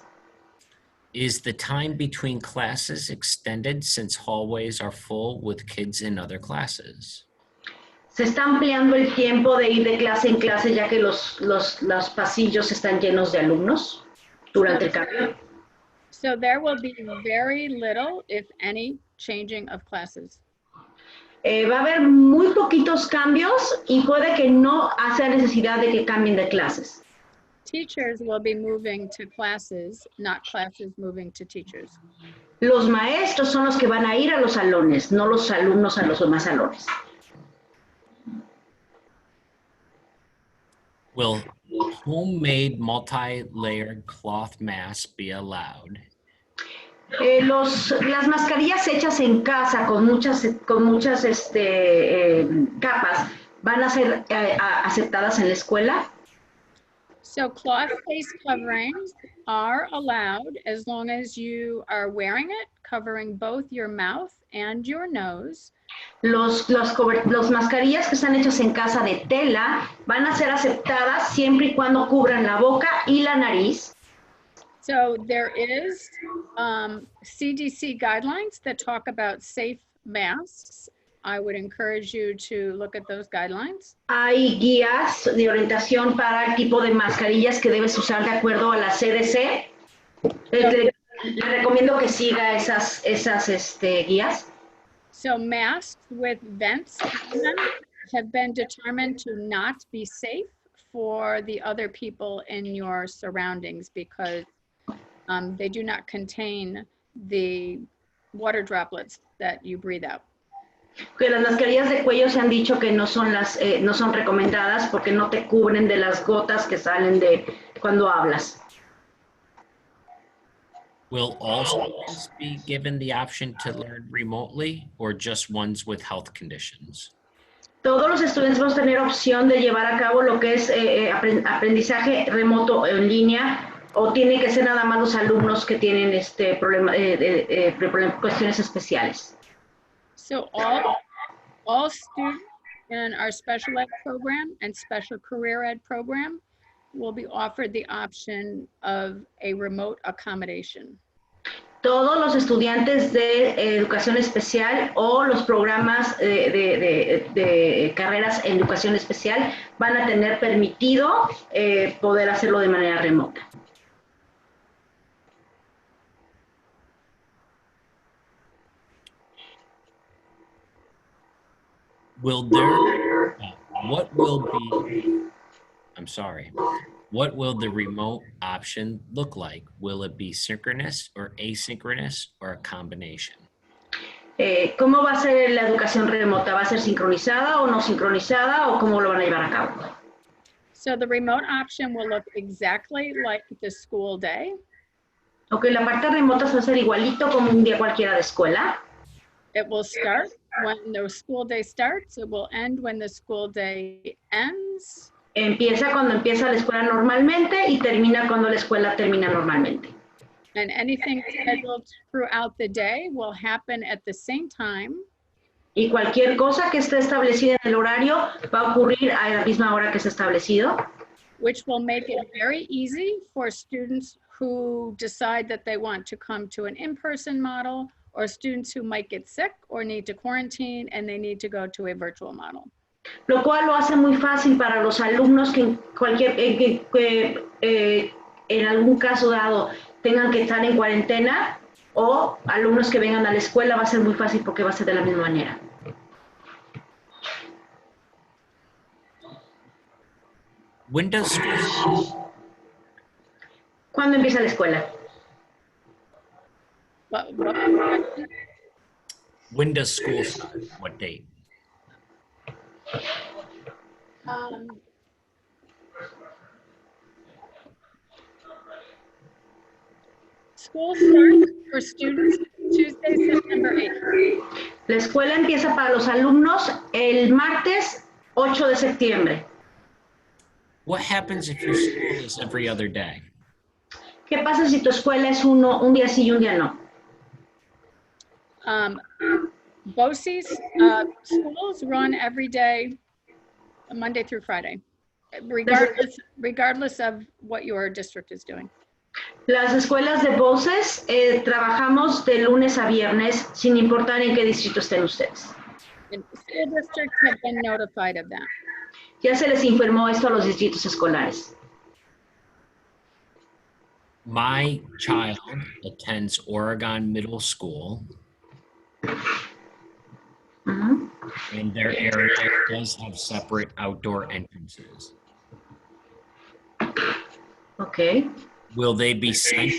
Is the time between classes extended since hallways are full with kids in other classes? Se está ampliando el tiempo de ir de clase en clase ya que los pasillos están llenos de alumnos durante el cambio. So there will be very little, if any, changing of classes. Va a haber muy poquitos cambios y puede que no haya necesidad de que cambien de clases. Teachers will be moving to classes, not classes moving to teachers. Los maestros son los que van a ir a los salones, no los alumnos a los demás salones. Will homemade multi-layered cloth masks be allowed? Las mascarillas hechas en casa con muchas capas van a ser aceptadas en la escuela. So cloth face coverings are allowed as long as you are wearing it, covering both your mouth and your nose. Los mascarillas que están hechas en casa de tela van a ser aceptadas siempre y cuando cubran la boca y la nariz. So there is CDC guidelines that talk about safe masks. I would encourage you to look at those guidelines. Hay guías de orientación para el tipo de mascarillas que debes usar de acuerdo a la CDC. Le recomiendo que siga esas guías. So masks with vents in them have been determined to not be safe for the other people in your surroundings because they do not contain the water droplets that you breathe out. Que las mascarillas de cuello se han dicho que no son recomendadas porque no te cubren de las gotas que salen de cuando hablas. Will all students be given the option to learn remotely or just ones with health conditions? Todos los estudiantes vamos a tener opción de llevar a cabo lo que es aprendizaje remoto en línea o tiene que ser nada más los alumnos que tienen cuestiones especiales. So all students in our special ed program and special career ed program will be offered the option of a remote accommodation. Todos los estudiantes de educación especial o los programas de carreras en educación especial van a tener permitido poder hacerlo de manera remota. What will the remote option look like? Will it be synchronous or asynchronous or a combination? ¿Cómo va a ser la educación remota? ¿Va a ser sincronizada o no sincronizada o cómo lo van a llevar a cabo? So the remote option will look exactly like the school day. Ok, la parte remota va a ser igualito como un día cualquiera de escuela. It will start when the school day starts. It will end when the school day ends. Empieza cuando empieza la escuela normalmente y termina cuando la escuela termina normalmente. And anything scheduled throughout the day will happen at the same time. Y cualquier cosa que esté establecida en el horario va a ocurrir a la misma hora que está establecido. Which will make it very easy for students who decide that they want to come to an in-person model or students who might get sick or need to quarantine and they need to go to a virtual model. Lo cual lo hace muy fácil para los alumnos que en algún caso dado tengan que estar en cuarentena o alumnos que vengan a la escuela, va a ser muy fácil porque va a ser de la misma manera. When does school ¿Cuándo empieza la escuela? When does school start? What date? School starts for students Tuesday, September 8th. La escuela empieza para los alumnos el martes 8 de septiembre. What happens if your school is every other day? ¿Qué pasa si tu escuela es un día sí y un día no? BOCES schools run every day, Monday through Friday, regardless of what your district is doing. Las escuelas de voces trabajamos de lunes a viernes sin importar en qué distrito estén ustedes. And school districts have been notified of that. Ya se les informó esto a los distritos escolares. My child attends Oregon Middle School, Ujú. and their area does have separate outdoor entrances. Ok. Will they be sent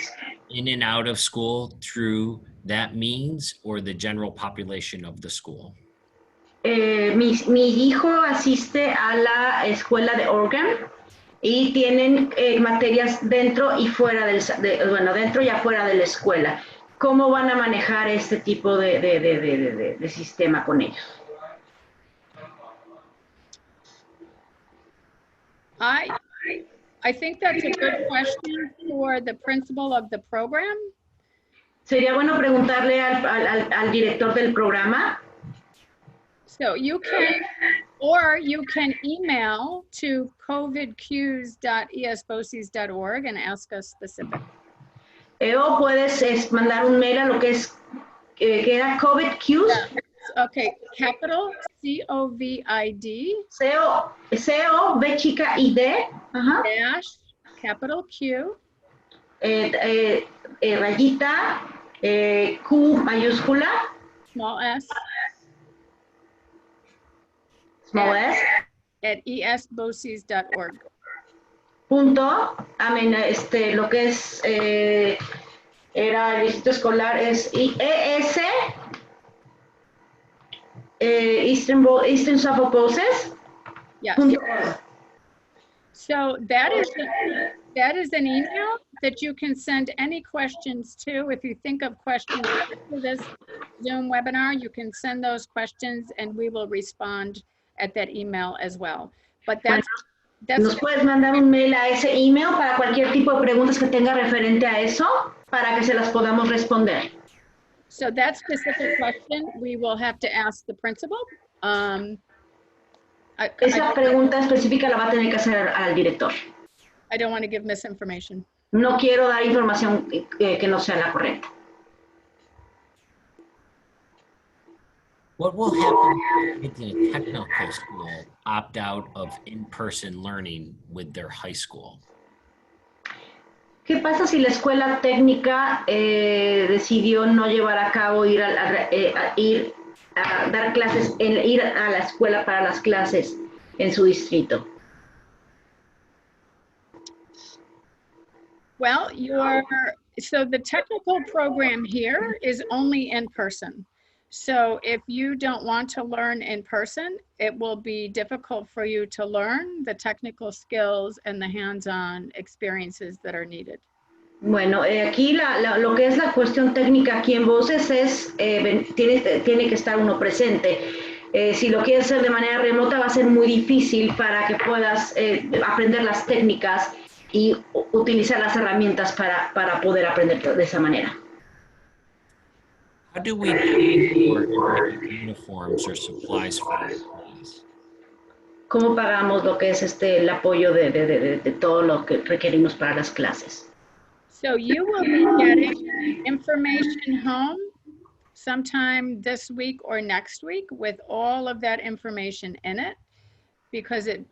in and out of school through that means or the general population of the school? Mi hijo asiste a la escuela de Oregon y tienen materias dentro y fuera dentro y afuera de la escuela. ¿Cómo van a manejar este tipo de sistema con ellos? I think that's a good question for the principal of the program. Sería bueno preguntarle al director del programa. So you can, or you can email to covidqs.esboces.org and ask us specific. O puedes mandar un mail a lo que es que era COVID Qs. Okay, capital COVID CO, B chica y D, ajá, dash capital Q rayita, Q mayúscula, small s small s, at esboces.org. punto, lo que es, era el distrito escolar es ES, Eastern Suffolk Voices. Yes. Punto. So that is an email that you can send any questions to. If you think of questions for this Zoom webinar, you can send those questions and we will respond at that email as well. But that's Nos puedes mandar un mail a ese email para cualquier tipo de preguntas que tenga referente a eso, para que se las podamos responder. so that specific question we will have to ask the principal. Esa pregunta específica la va a tener que hacer al director. I don't want to give misinformation. No quiero dar información que no sea la correcta. What will happen if the technical school opt out of in-person learning with their high school? ¿Qué pasa si la escuela técnica decidió no llevar a cabo ir a dar clases, ir a la escuela para las clases en su distrito? Well, so the technical program here is only in person. So if you don't want to learn in person, it will be difficult for you to learn the technical skills and the hands-on experiences that are needed. Bueno, aquí lo que es la cuestión técnica aquí en Voces es, tiene que estar uno presente. Si lo quieres hacer de manera remota va a ser muy difícil para que puedas aprender las técnicas y utilizar las herramientas para poder aprender de esa manera. How do we pay for uniforms or supplies for the class? ¿Cómo pagamos lo que es el apoyo de todo lo que requerimos para las clases? So you will be getting information home sometime this week or next week with all of that information in it, because it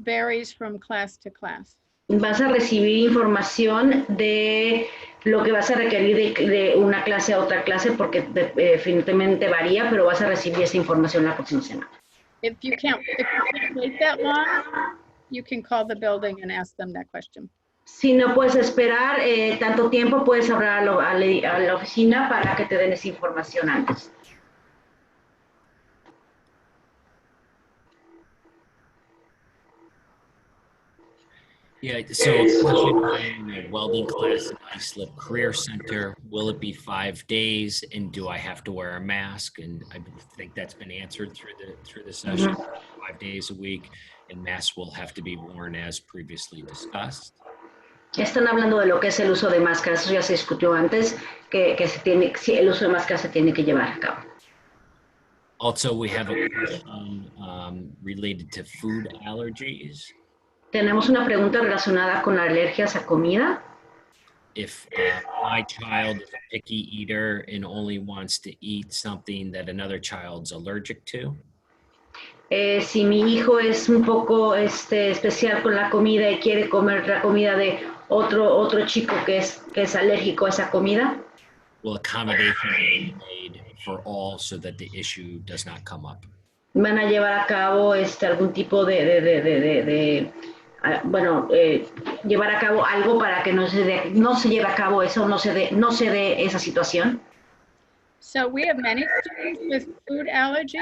varies from class to class. Vas a recibir información de lo que vas a requerir de una clase a otra clase, porque definitivamente varía, pero vas a recibir esa información la próxima semana. If you can't wait that long, you can call the building and ask them that question. Si no puedes esperar tanto tiempo, puedes hablar a la oficina para que te den esa información antes. Yeah, so in a welding class at Islip Career Center, will it be 5 days and do I have to wear a mask? And I think that's been answered through the session. 5 days a week, and masks will have to be worn as previously discussed. Están hablando de lo que es el uso de máscaras, eso ya se discutió antes, que el uso de máscaras se tiene que llevar a cabo. Also, we have a question related to food allergies. Tenemos una pregunta relacionada con alergias a comida. if my child is a picky eater and only wants to eat something that another child's allergic to? Si mi hijo es un poco especial con la comida y quiere comer la comida de otro chico que es alérgico a esa comida, Will accommodation be made for all so that the issue does not come up? van a llevar a cabo algún tipo llevar a cabo algo para que no se lleve a cabo eso, no se dé esa situación. So we have many students with food allergy,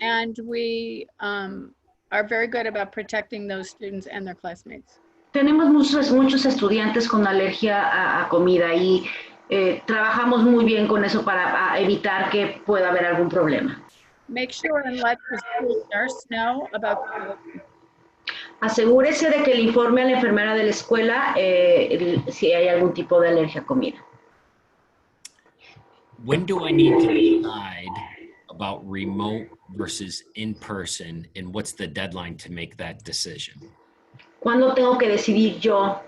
and we are very good about protecting those students and their classmates. Tenemos muchos estudiantes con alergia a comida y trabajamos muy bien con eso para evitar que pueda haber algún problema. Make sure and let the school nurse know about the allergy. Asegúrese de que le informe a la enfermera de la escuela si hay algún tipo de alergia a comida. When do I need to decide about remote versus in-person, and what's the deadline to make that decision? ¿Cuándo tengo que decidir yo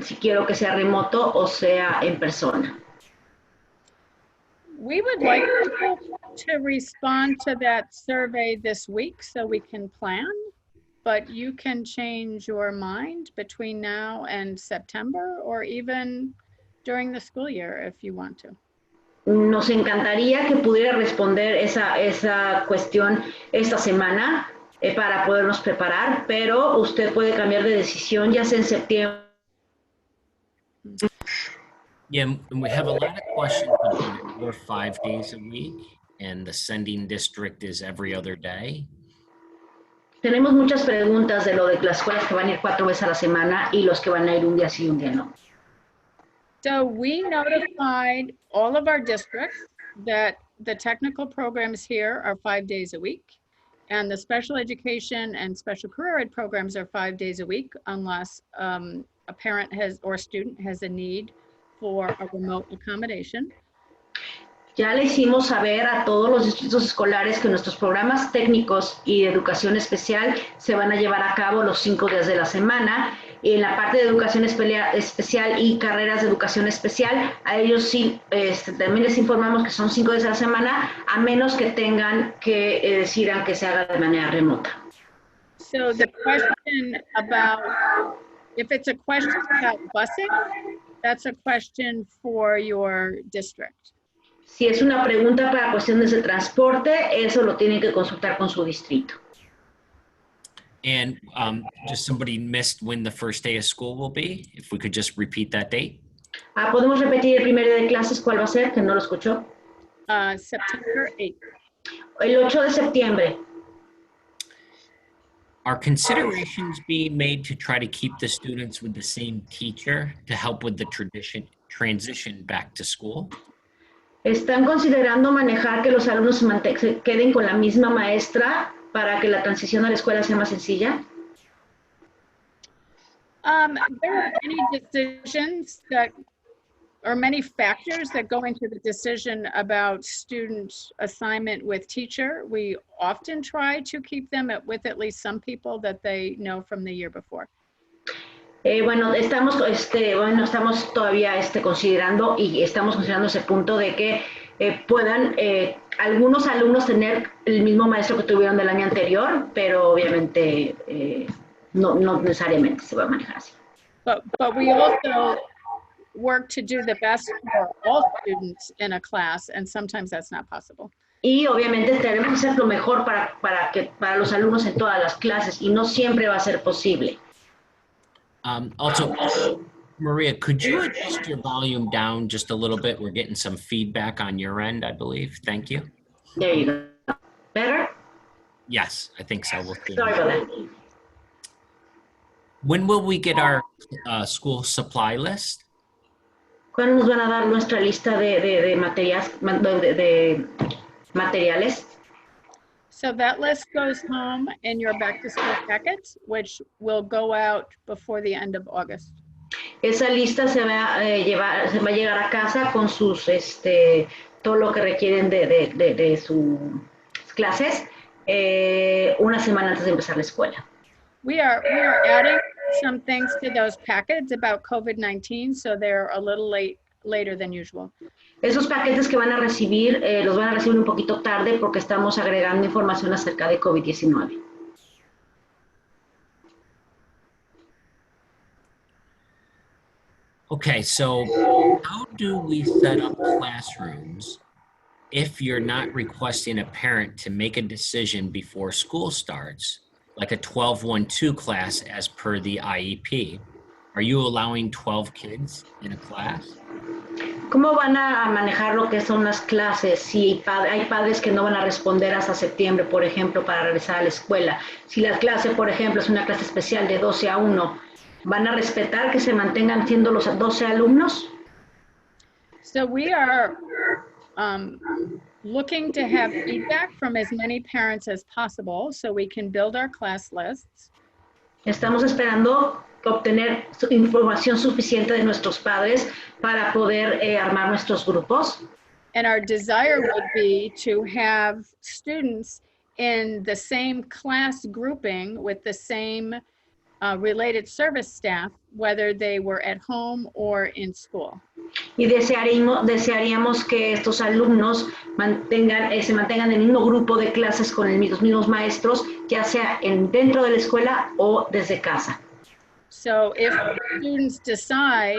si quiero que sea remoto o sea en persona? We would like people to respond to that survey this week so we can plan, but you can change your mind between now and September or even during the school year if you want to. Nos encantaría que pudiera responder esa cuestión esta semana para podernos preparar, pero usted puede cambiar de decisión ya sea en septiembre. Yeah, and we have a lot of questions about it. We're 5 days a week, and the sending district is every other day. Tenemos muchas preguntas de lo de las escuelas que van a ir 4 veces a la semana y los que van a ir un día sí y un día no. So we notified all of our districts that the technical programs here are 5 days a week, and the special education and special career ed programs are 5 days a week unless a parent has or student has a need for a remote accommodation. Ya le hicimos saber a todos los distritos escolares que nuestros programas técnicos y de educación especial se van a llevar a cabo los 5 días de la semana. Y en la parte de educación especial y carreras de educación especial, a ellos sí, también les informamos que son 5 días a la semana, a menos que tengan que decidan que se haga de manera remota. So the question about, if it's a question about busing, that's a question for your district. Si es una pregunta para cuestiones de transporte, eso lo tienen que consultar con su distrito. And just somebody missed when the first day of school will be. If we could just repeat that date. ¿Podemos repetir el primer día de clases cuál va a ser? Que no lo escuchó. September 8th. El 8 de septiembre. Are considerations being made to try to keep the students with the same teacher to help with the transition back to school? ¿Están considerando manejar que los alumnos se queden con la misma maestra para que la transición a la escuela sea más sencilla? There are many decisions that, or many factors that go into the decision about student assignment with teacher. We often try to keep them with at least some people that they know from the year before. Estamos todavía considerando y estamos considerando ese punto de que puedan algunos alumnos tener el mismo maestro que tuvieron del año anterior, pero obviamente no necesariamente se va a manejar así. But we also work to do the best for all students in a class, and sometimes that's not possible. Y obviamente tenemos que hacer lo mejor para los alumnos en todas las clases y no siempre va a ser posible. Also, Maria, could you adjust your volume down just a little bit? We're getting some feedback on your end, I believe. Thank you. There you go. Better? Yes, I think so. We'll see. Sorry about that. When will we get our school supply list? ¿Cuándo nos van a dar nuestra lista de materiales? So that list goes home in your back to school packets, which will go out before the end of August. Esa lista se va a llegar a casa con sus todo lo que requieren de sus clases una semana antes de empezar la escuela. We are adding some things to those packets about COVID-19, so they're a little later than usual. Esos paquetes que van a recibir, los van a recibir un poquito tarde porque estamos agregando información acerca de COVID-19. Okay, so how do we set up classrooms if you're not requesting a parent to make a decision before school starts, like a 12-1-2 class as per the IEP? Are you allowing 12 kids in a class? ¿Cómo van a manejar lo que son las clases si hay padres que no van a responder hasta septiembre, por ejemplo, para regresar a la escuela? Si la clase, por ejemplo, es una clase especial de 12 a 1, ¿van a respetar que se mantengan siendo los 12 alumnos? So we are looking to have feedback from as many parents as possible so we can build our class lists. Estamos esperando obtener información suficiente de nuestros padres para poder armar nuestros grupos. And our desire would be to have students in the same class grouping with the same related service staff, whether they were at home or in school. Y desearíamos que estos alumnos se mantengan en el mismo grupo de clases con los mismos maestros, ya sea dentro de la escuela o desde casa. So if students decide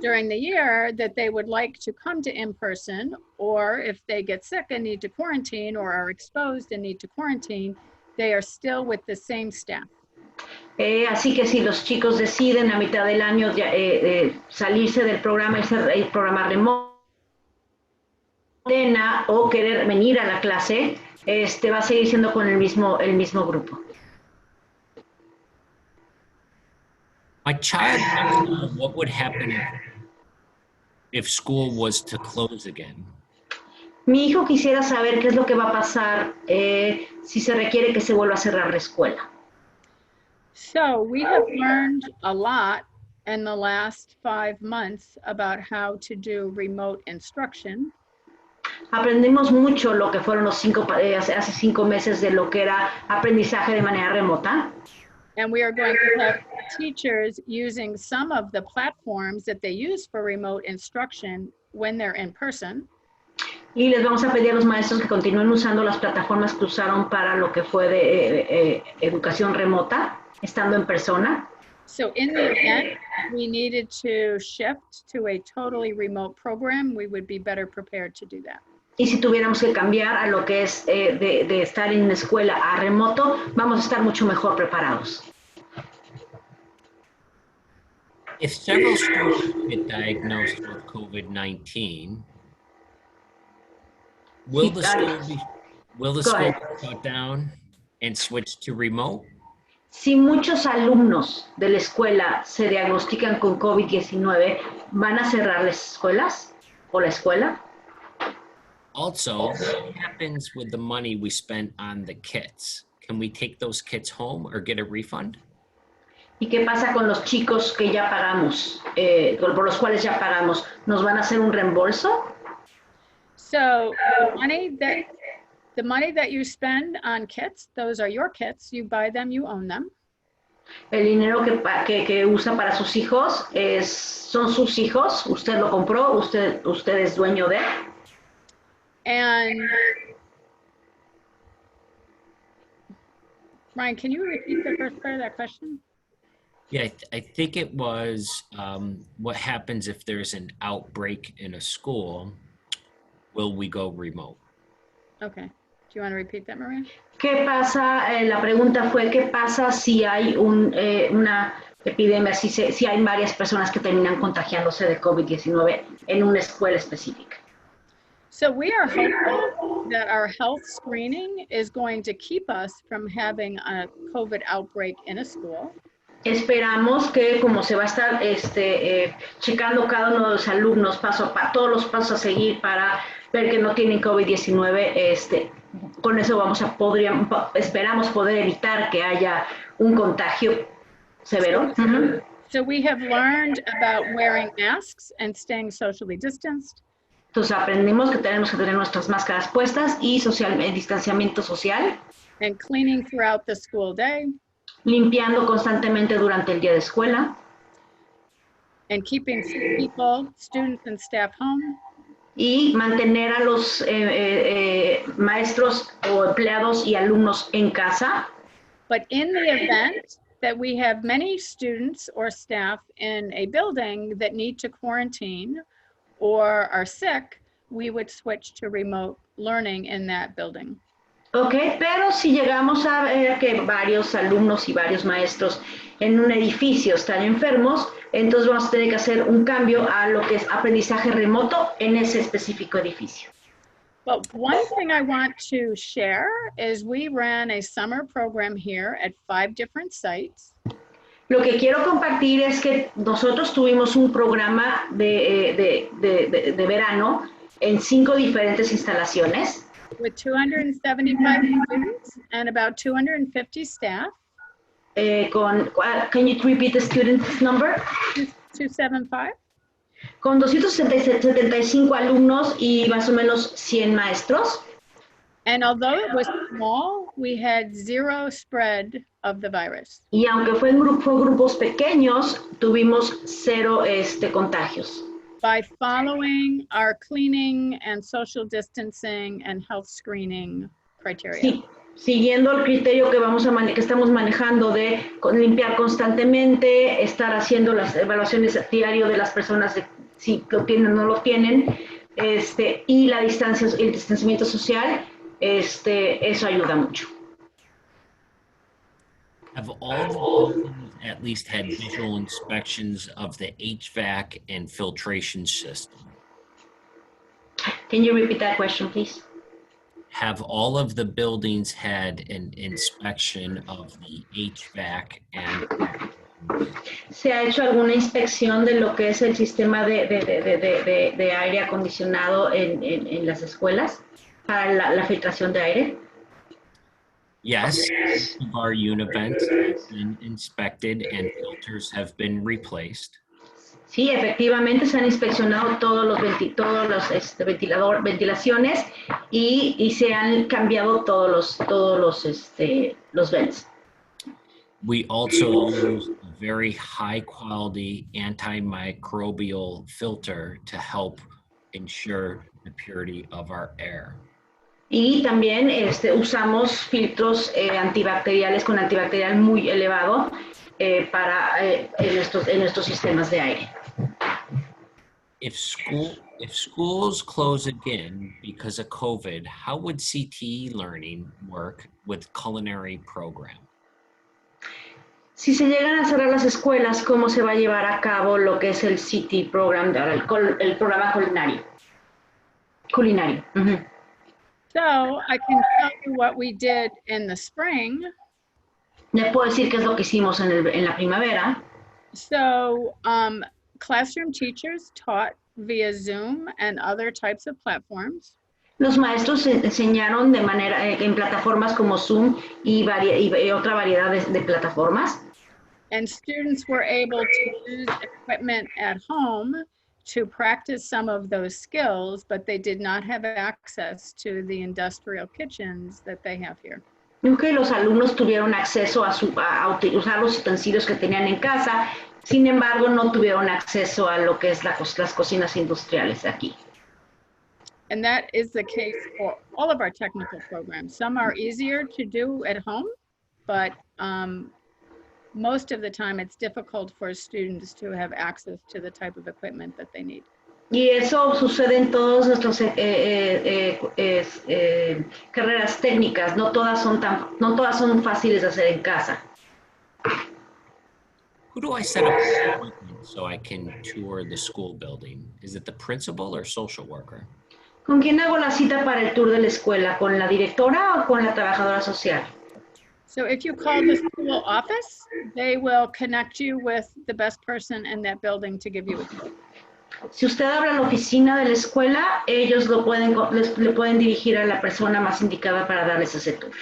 during the year that they would like to come to in-person, or if they get sick and need to quarantine or are exposed and need to quarantine, they are still with the same staff. Así que si los chicos deciden a mitad del año salirse del programa y el programa remoto o querer venir a la clase, va a seguir siendo con el mismo grupo. My child wants to know what would happen if school was to close again. Mi hijo quisiera saber qué es lo que va a pasar si se requiere que se vuelva a cerrar la escuela. So we have learned a lot in the last 5 months about how to do remote instruction. Aprendimos mucho lo que fueron hace 5 meses de lo que era aprendizaje de manera remota. And we are going to have teachers using some of the platforms that they use for remote instruction when they're in person. Y les vamos a pedir a los maestros que continúen usando las plataformas que usaron para lo que fue de educación remota, estando en persona. So in the event we needed to shift to a totally remote program, we would be better prepared to do that. Y si tuviéramos que cambiar a lo que es de estar en una escuela a remoto, vamos a estar mucho mejor preparados. If several students get diagnosed with COVID-19, will the school be shut down and switch to remote? Si muchos alumnos de la escuela se diagnostican con COVID-19, ¿van a cerrar las escuelas o la escuela? Also, what happens with the money we spent on the kits? Can we take those kits home or get a refund? ¿Y qué pasa con los chicos que ya pagamos, por los cuales ya pagamos? ¿Nos van a hacer un reembolso? So the money that you spend on kits, those are your kits. You buy them, you own them. El dinero que usa para sus hijos son sus hijos. Usted lo compró, usted es dueño de. And Ryan, can you repeat the first part of that question? Yeah, I think it was what happens if there's an outbreak in a school? Will we go remote? Okay. Do you want to repeat that, Maria? ¿Qué pasa? La pregunta fue, ¿qué pasa si hay una epidemia, si hay varias personas que terminan contagiándose de COVID-19 en una escuela específica? So we are hopeful that our health screening is going to keep us from having a COVID outbreak in a school. Esperamos que como se va a estar checando cada uno de los alumnos todos los pasos a seguir para ver que no tienen COVID-19, con eso esperamos poder evitar que haya un contagio severo. So we have learned about wearing masks and staying socially distanced. Entonces aprendimos que tenemos que tener nuestras máscaras puestas y distanciamiento social. And cleaning throughout the school day. limpiando constantemente durante el día de escuela and keeping people, students and staff home, y mantener a los maestros o empleados y alumnos en casa. but in the event that we have many students or staff in a building that need to quarantine or are sick, we would switch to remote learning in that building. Ok, pero si llegamos a ver que varios alumnos y varios maestros en un edificio están enfermos, entonces vamos a tener que hacer un cambio a lo que es aprendizaje remoto en ese específico edificio. But one thing I want to share is we ran a summer program here at 5 different sites. Lo que quiero compartir es que nosotros tuvimos un programa de verano en 5 diferentes instalaciones. With 275 students and about 250 staff, Can you repeat the student's number? 275. Con 275 alumnos y más o menos 100 maestros. And although it was small, we had 0 spread of the virus. Y aunque fue grupos pequeños, tuvimos 0 contagios. By following our cleaning and social distancing and health screening criteria. Sí, siguiendo el criterio que estamos manejando de limpiar constantemente, estar haciendo las evaluaciones a diario de las personas de si lo tienen o no lo tienen, y el distanciamiento social, eso ayuda mucho. Have all the buildings at least had visual inspections of the HVAC and filtration system? Can you repeat that question, please? Have all of the buildings had an inspection of the HVAC and ¿Se ha hecho alguna inspección de lo que es el sistema de aire acondicionado en las escuelas para la filtración de aire? Yes, our univents have been inspected and filters have been replaced. Sí, efectivamente se han inspeccionado todos los ventilaciones y se han cambiado todos los vents. We also use a very high quality antimicrobial filter to help ensure the purity of our air. Y también usamos filtros antibacteriales con antibacterial muy elevado en estos sistemas de aire. If schools close again because of COVID, how would CTE learning work with culinary program? Si se llegan a cerrar las escuelas, ¿cómo se va a llevar a cabo lo que es el CTE program, el programa culinario? Uh-huh. So I can tell you what we did in the spring. Le puedo decir qué es lo que hicimos en la primavera. So classroom teachers taught via Zoom and other types of platforms. Los maestros enseñaron en plataformas como Zoom y otra variedad de plataformas. And students were able to use equipment at home to practice some of those skills, but they did not have access to the industrial kitchens that they have here. Aunque los alumnos tuvieron acceso a usar los utensilios que tenían en casa, sin embargo no tuvieron acceso a lo que es las cocinas industriales aquí. And that is the case for all of our technical programs. Some are easier to do at home, but most of the time it's difficult for students to have access to the type of equipment that they need. Y eso sucede en todas nuestras carreras técnicas. No todas son fáciles de hacer en casa. Who do I set up an appointment so I can tour the school building? Is it the principal or social worker? ¿Con quién hago la cita para el tour de la escuela? ¿Con la directora o con la trabajadora social? So if you call the school office, they will connect you with the best person in that building to give you a tour. Si usted habla a la oficina de la escuela, ellos le pueden dirigir a la persona más indicada para darles ese tour.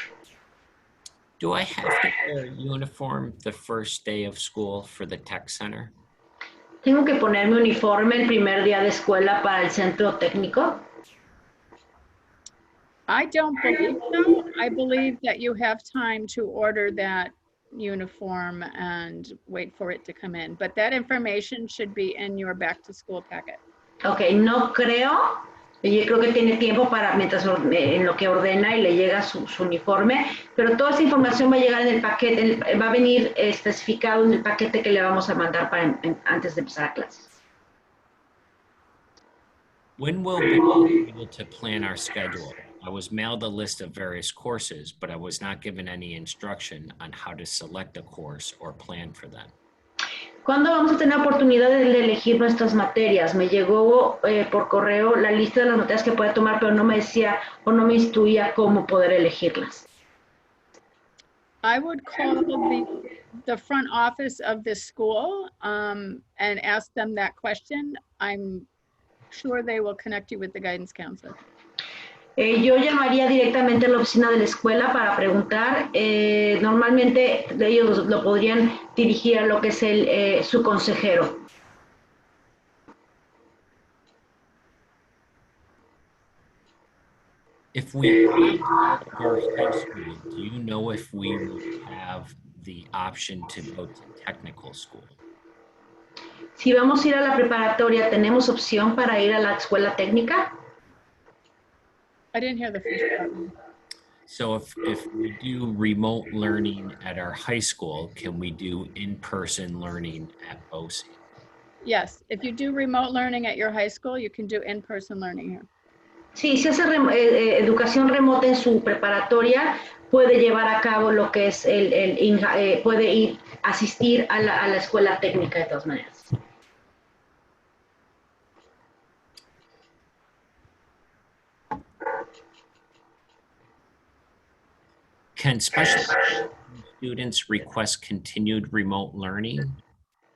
Do I have to wear a uniform the first day of school for the tech center? ¿Tengo que ponerme uniforme el primer día de escuela para el centro técnico? I don't believe so. I believe that you have time to order that uniform and wait for it to come in. But that information should be in your back to school packet. Ok, no creo. Yo creo que tiene tiempo para mientras en lo que ordena y le llega su uniforme, pero toda esa información va a llegar en el paquete, va a venir especificado en el paquete que le vamos a mandar antes de empezar a clases. When will we be able to plan our schedule? I was mailed a list of various courses, but I was not given any instruction on how to select a course or plan for them. ¿Cuándo vamos a tener oportunidad de elegir nuestras materias? Me llegó por correo la lista de las materias que puede tomar, pero no me decía o no me instruía cómo poder elegirlas. I would call the front office of the school and ask them that question. I'm sure they will connect you with the guidance counselor. Yo llamaría directamente a la oficina de la escuela para preguntar. Normalmente ellos lo podrían dirigir a lo que es su consejero. If we our high school, do you know if we will have the option to go to technical school? Si vamos a ir a la preparatoria, ¿tenemos opción para ir a la escuela técnica? I didn't hear the first part. So if we do remote learning at our high school, can we do in-person learning at BOCES? Yes, if you do remote learning at your high school, you can do in-person learning here. Sí, si hace educación remota en su preparatoria, puede llevar a cabo lo que es puede ir asistir a la escuela técnica de todas maneras. Can special students request continued remote learning?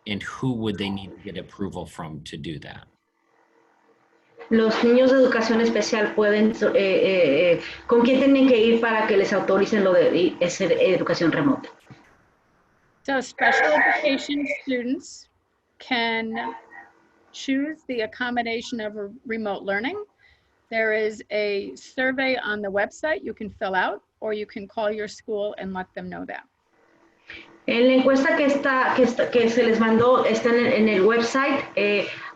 And who would they need to get approval from to do that? Los niños de educación especial pueden, ¿con quién tienen que ir para que les autoricen lo de hacer educación remota? So special education students can choose the accommodation of remote learning. There is a survey on the website you can fill out, or you can call your school and let them know that. En la encuesta que se les mandó, está en el website,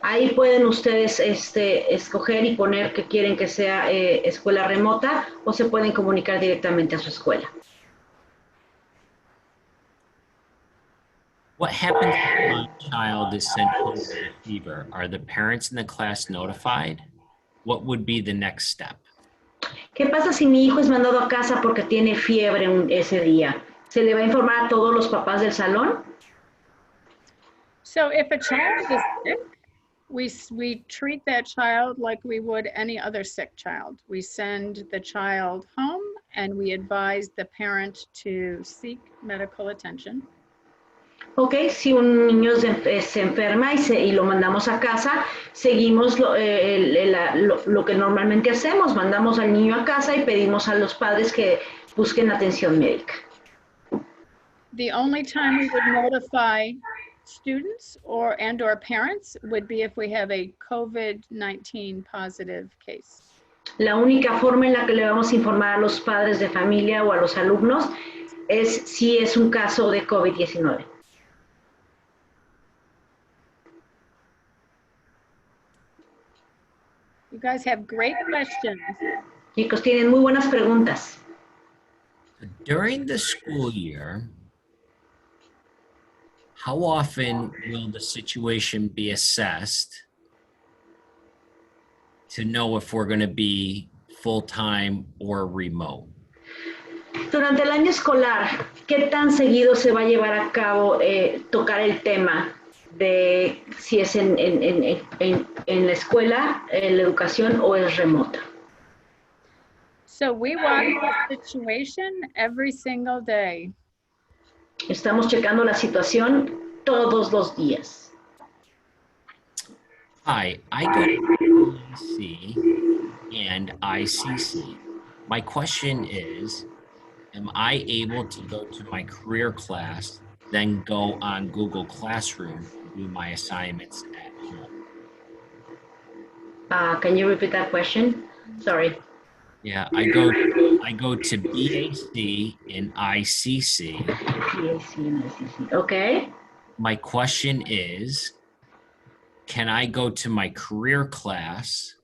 ahí pueden ustedes escoger y poner que quieren que sea escuela remota o se pueden comunicar directamente a su escuela. What happens if my child is sent home with a fever? Are the parents in the class notified? What would be the next step? ¿Qué pasa si mi hijo es mandado a casa porque tiene fiebre ese día? ¿Se le va a informar a todos los papás del salón? So if a child is sick, we treat that child like we would any other sick child. We send the child home and we advise the parent to seek medical attention. Ok, si un niño se enferma y lo mandamos a casa, seguimos lo que normalmente hacemos, mandamos al niño a casa y pedimos a los padres que busquen atención médica. The only time we would notify students or parents would be if we have a COVID-19 positive case. La única forma en la que le vamos a informar a los padres de familia o a los alumnos es si es un caso de COVID-19. You guys have great questions. Chicos, tienen muy buenas preguntas. During the school year, how often will the situation be assessed to know if we're going to be full-time or remote? Durante el año escolar, ¿qué tan seguido se va a llevar a cabo tocar el tema de si es en la escuela, en la educación o es remota? So we watch the situation every single day. Estamos checando la situación todos los días. Hi, I go to EC and ICC. My question is, am I able to go to my career class, then go on Google Classroom and do my assignments at home? Can you repeat that question? Sorry. Yeah, I go to I go to BAC and ICC. Okay. My question is, can I go to my career class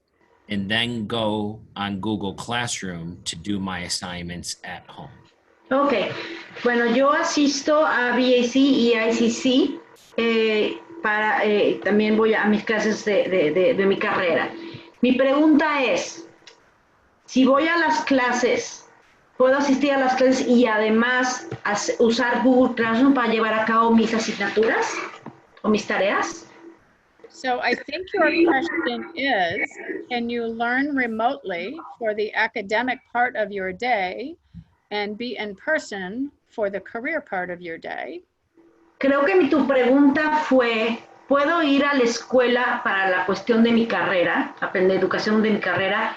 and then go on Google Classroom to do my assignments at home? Ok, bueno, yo asisto a BAC y ICC, también voy a mis clases de mi carrera. Mi pregunta es, si voy a las clases, ¿puedo asistir a las clases y además usar Google Classroom para llevar a cabo mis asignaturas o mis tareas? So I think your question is, can you learn remotely for the academic part of your day and be in person for the career part of your day? Creo que tu pregunta fue, ¿puedo ir a la escuela para la cuestión de mi carrera, aprender educación de mi carrera,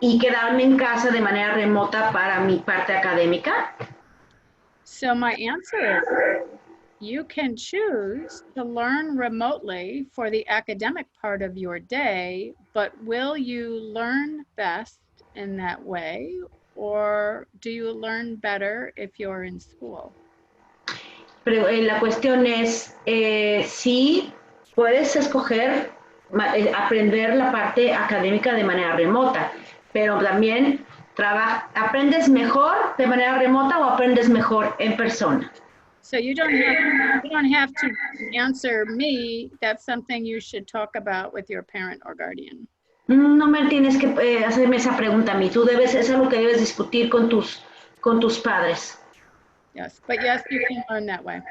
y quedarme en casa de manera remota para mi parte académica? So my answer is, you can choose to learn remotely for the academic part of your day, but will you learn best in that way? Or do you learn better if you're in school? Pero la cuestión es, si puedes escoger aprender la parte académica de manera remota, pero también ¿aprendes mejor de manera remota o aprendes mejor en persona? So you don't have to answer me. That's something you should talk about with your parent or guardian. No me tienes que hacerme esa pregunta a mí. Es algo que debes discutir con tus padres. Yes, but yes, you can learn that way.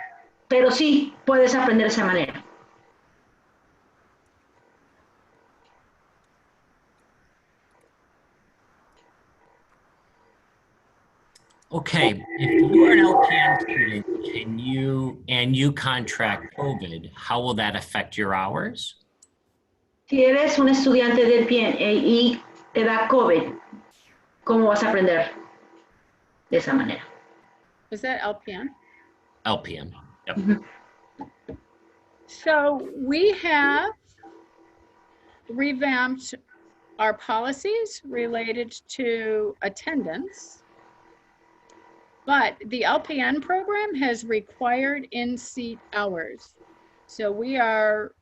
Pero sí, puedes aprender de esa manera. Okay, if you are an LPN student, and you contract COVID, how will that affect your hours? Si eres un estudiante del PN y te da COVID, ¿cómo vas a aprender de esa manera? Is that LPN? LPN, yep. Mm-hmm. So we have revamped our policies related to attendance, but the LPN program has required in-seat hours. So we are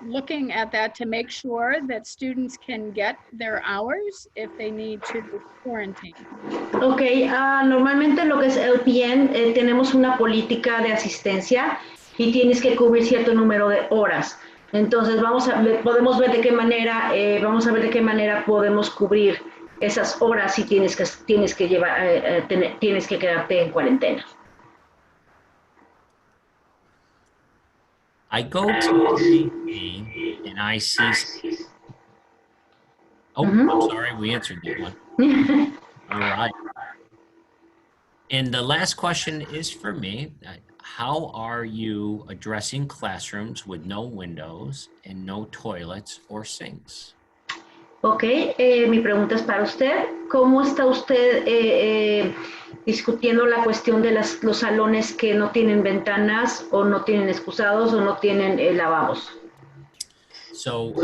looking at that to make sure that students can get their hours if they need to quarantine. Ok, normalmente lo que es LPN tenemos una política de asistencia y tienes que cubrir cierto número de horas. Entonces podemos ver de qué manera, vamos a ver de qué manera podemos cubrir esas horas si tienes que quedarte en cuarentena. I go to BAC and ICC. Oh, I'm sorry, we answered that one. All right. And the last question is for me. How are you addressing classrooms with no windows and no toilets or sinks? Ok, mi pregunta es para usted. ¿Cómo está usted discutiendo la cuestión de los salones que no tienen ventanas o no tienen excusados o no tienen lavabos? So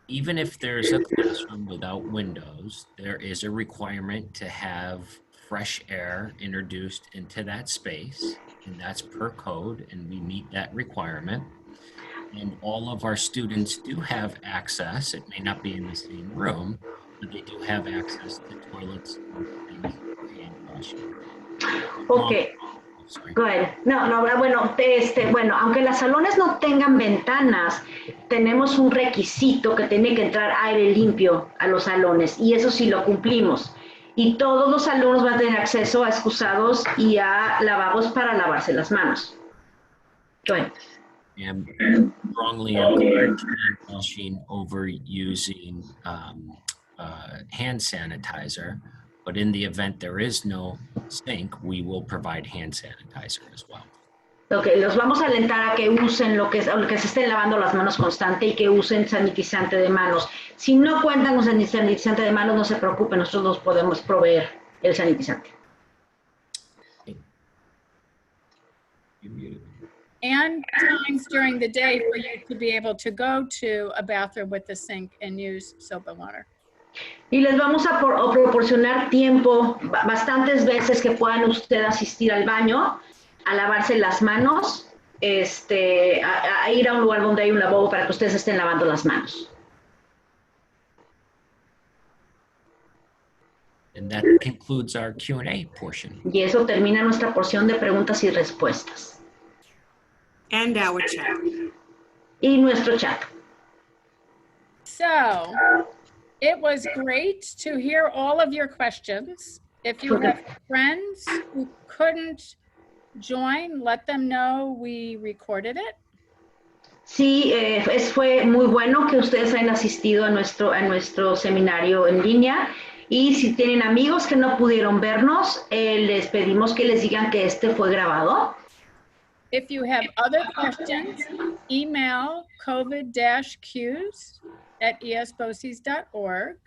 even if there's a classroom without windows, there is a requirement to have fresh air introduced into that space, and that's per code, and we meet that requirement. And all of our students do have access. It may not be in the same room, but they do have access to toilets and things for hand washing. Ok. Sorry. Bueno, bueno, aunque los salones no tengan ventanas, tenemos un requisito que tiene que entrar aire limpio a los salones y eso sí lo cumplimos. Y todos los alumnos van a tener acceso a excusados y a lavabos para lavarse las manos. Bueno. And strongly encourage hand washing over using hand sanitizer. But in the event there is no sink, we will provide hand sanitizer as well. Ok, los vamos a alentar a que usen lo que se estén lavando las manos constante y que usen sanitizante de manos. Si no cuentan con sanitizante de manos, no se preocupen, nosotros los podemos proveer el sanitizante. And times during the day for you to be able to go to a bathroom with the sink and use soap and water. Y les vamos a proporcionar tiempo, bastantes veces que puedan ustedes asistir al baño, a lavarse las manos, a ir a un lugar donde hay un lavabo para que ustedes estén lavando las manos. And that concludes our Q&A portion. Y eso termina nuestra porción de preguntas y respuestas. And our chat. Y nuestro chat. So it was great to hear all of your questions. If you have friends who couldn't join, let them know we recorded it. Sí, fue muy bueno que ustedes hayan asistido a nuestro seminario en línea. Y si tienen amigos que no pudieron vernos, les pedimos que les digan que este fue grabado. If you have other questions, email covid-qs@esboces.org.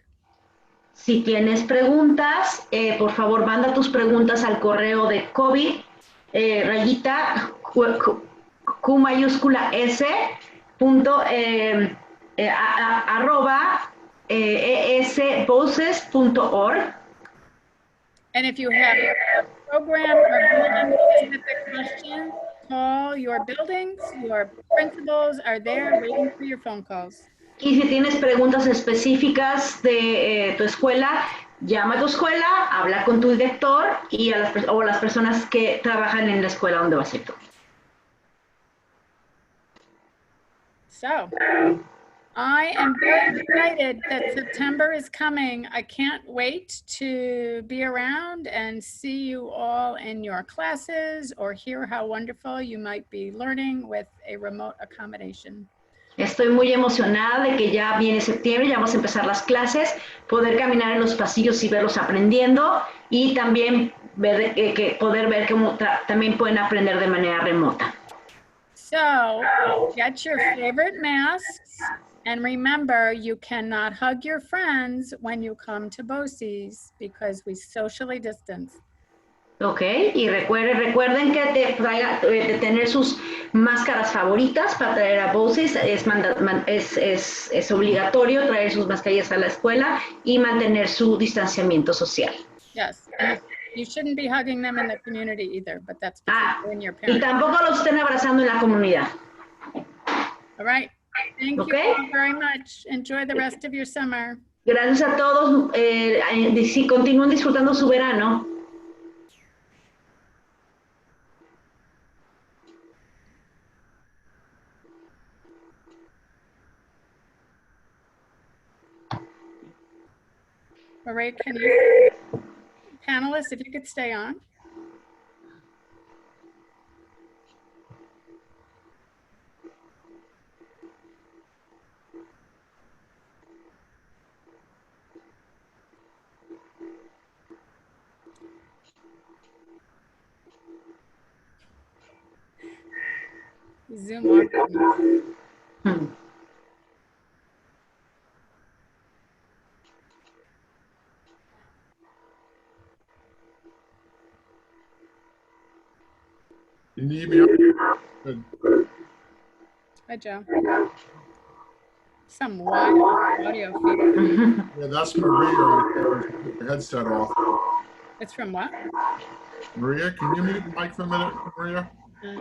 Si tienes preguntas, por favor, manda tus preguntas al correo de COVID, rayita, Q mayúscula S, punto, arroba, esvoces.org. And if you have program or building specific questions, call your buildings. Your principals are there waiting for your phone calls. Y si tienes preguntas específicas de tu escuela, llama a tu escuela, habla con tu director y o las personas que trabajan en la escuela donde vas a ir tú. So I am very excited that September is coming. I can't wait to be around and see you all in your classes or hear how wonderful you might be learning with a remote accommodation. Estoy muy emocionada de que ya viene septiembre, ya vamos a empezar las clases, poder caminar en los pasillos y verlos aprendiendo y también poder ver cómo también pueden aprender de manera remota. So get your favorite masks and remember you cannot hug your friends when you come to BOCES because we socially distance. Ok, y recuerden que de tener sus máscaras favoritas para traer a BOCES, es obligatorio traer sus mascarillas a la escuela y mantener su distanciamiento social. Yes, and you shouldn't be hugging them in the community either, but that's between you and your Y parents. tampoco los estén abrazando en la comunidad. All right, thank you Okay. all very much. Enjoy the rest of your summer. Gracias a todos, si continúen disfrutando su verano. All right, can you, panelists, if you could stay on. Zoom on. Hmm. You need me? Good. Hi, Joe. Some wild audio feedback. Yeah, that's Maria. Take your headset off. It's from what? Maria, can you mute the mic for a minute, Maria?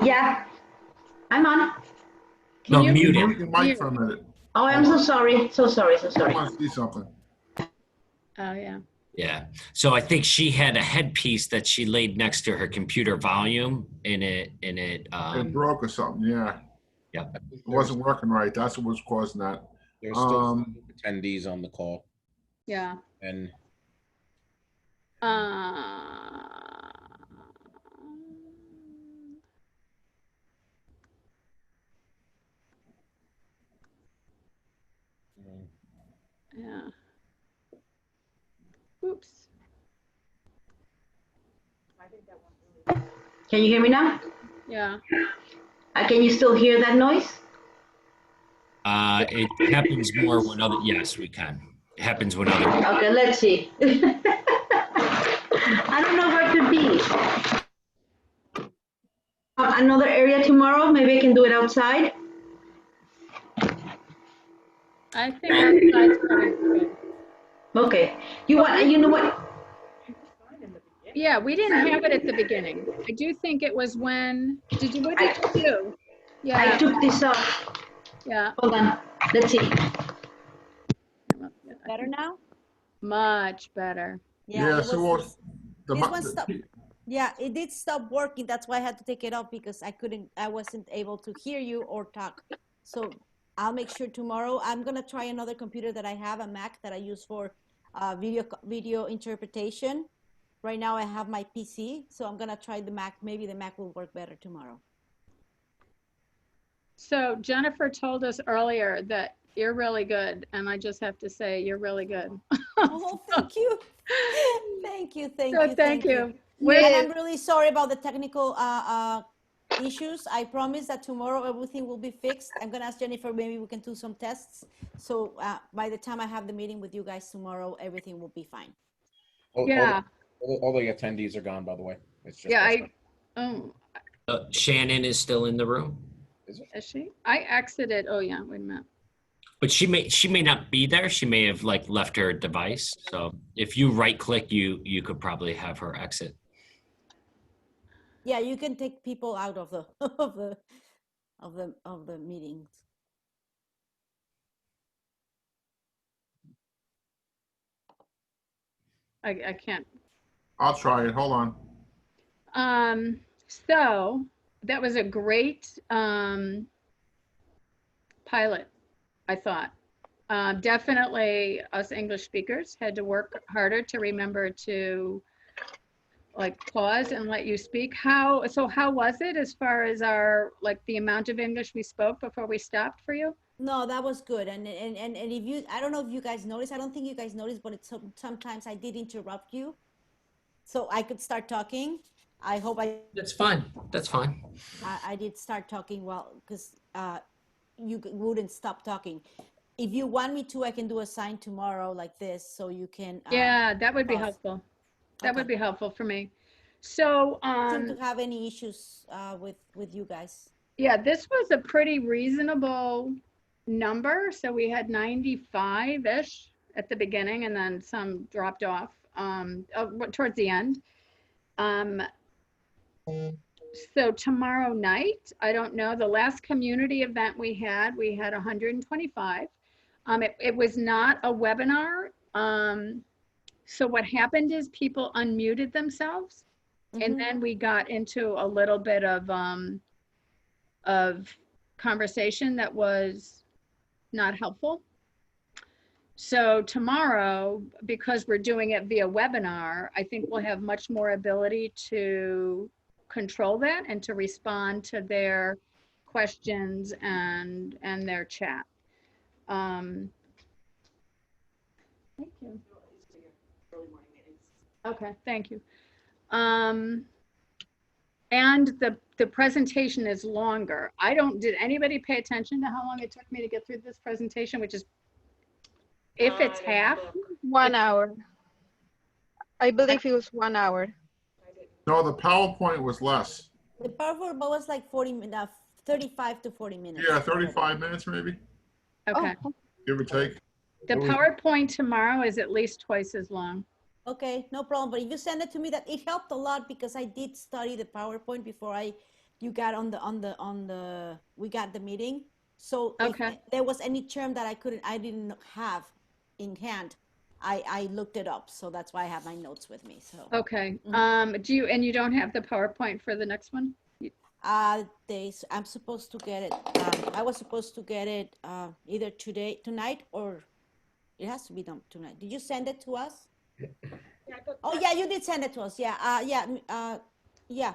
Yeah, I'm on. No, you- mute Mute it. your mic for a minute. Oh, I'm so sorry. So sorry. I want to see something. Oh, yeah. Yeah. So I think she had a headpiece that she laid next to her computer volume and it It broke or something, yeah. Yep. It wasn't working right. That's what was causing that. There's still Um, some attendees on the call, Yeah. and Yeah. Oops. Can you hear me now? Yeah. Can you still hear that noise? it happens more when other, yes, we can. It happens when other, Okay, let's see. I don't know where to be. Another area tomorrow, maybe I can do it outside. I think outside's probably good. Okay. You know what? Yeah, we didn't have it at the beginning. I do think it was when, what did you do? I Yeah, took this off. yeah. Hold on. Let's see. Better now? Much better. Yeah, Yes, it was. The this mi- one stopped. Yeah, it did stop working. That's why I had to take it off because I wasn't able to hear you or talk. So I'll make sure tomorrow. I'm gonna try another computer that I have, a Mac that I use for video interpretation. Right now I have my PC, so I'm gonna try the Mac. Maybe the Mac will work better tomorrow. So Jennifer told us earlier that you're really good, and I just have to say, you're really good. Oh, thank you. Thank you, thank So you, thank you. And Wait, I'm really sorry about the technical issues. I promise that tomorrow everything will be fixed. I'm gonna ask Jennifer, maybe we can do some tests. So by the time I have the meeting with you guys tomorrow, everything will be fine. yeah, All the attendees are gone, by the way. It's just yeah, us. oh, Shannon is still in the room, is she? I exited, oh yeah, wait a minute. but she may not be there. She may have like left her device. So if you right click, you could probably have her exit. Yeah, you can take people out of the of the meetings. I can't. I'll try it. Hold on. So that was a great pilot, I thought. Definitely us English speakers had to work harder to remember to like pause and let you speak. How was it as far as the amount of English we spoke before we stopped for you? No, that was good. And if you, I don't know if you guys noticed, I don't think you guys noticed, but sometimes I did interrupt you. So I could start talking. I hope That's fine. That's fine. I did start talking well, because you wouldn't stop talking. If you want me to, I can do a sign tomorrow like this, so you can. Yeah, that would be pause. helpful. That would Okay. be helpful for me. So, Seem to have any issues with you guys. yeah, this was a pretty reasonable number. So we had 95-ish at the beginning and then some dropped off towards the end. So tomorrow night, I don't know, the last community event we had 125. It was not a webinar. So what happened is people unmuted themselves. And then we got into a little bit of conversation that was not helpful. So tomorrow, because we're doing it via webinar, I think we'll have much more ability to control that and to respond to their questions and their chat. Thank you. Okay, thank you. And the presentation is longer. Did anybody pay attention to how long it took me to get through this presentation, which is, if it's half? 1 hour. I believe it was 1 hour. No, the PowerPoint was less. The PowerPoint was like 35 to 40 minutes. Yeah, 35 minutes maybe, Okay. give or take. The PowerPoint tomorrow is at least twice as long. Okay, no problem. But if you send it to me, that it helped a lot because I did study the PowerPoint before you got we got the meeting. So Okay. if there was any term that I didn't have in hand, I looked it up. So that's why I have my notes with me. So Okay. You don't have the PowerPoint for the next one? I'm supposed to get it. I was supposed to get it either tonight, or it has to be done tonight. Did you send it to us? Oh yeah, you did send it to us. Yeah, yeah.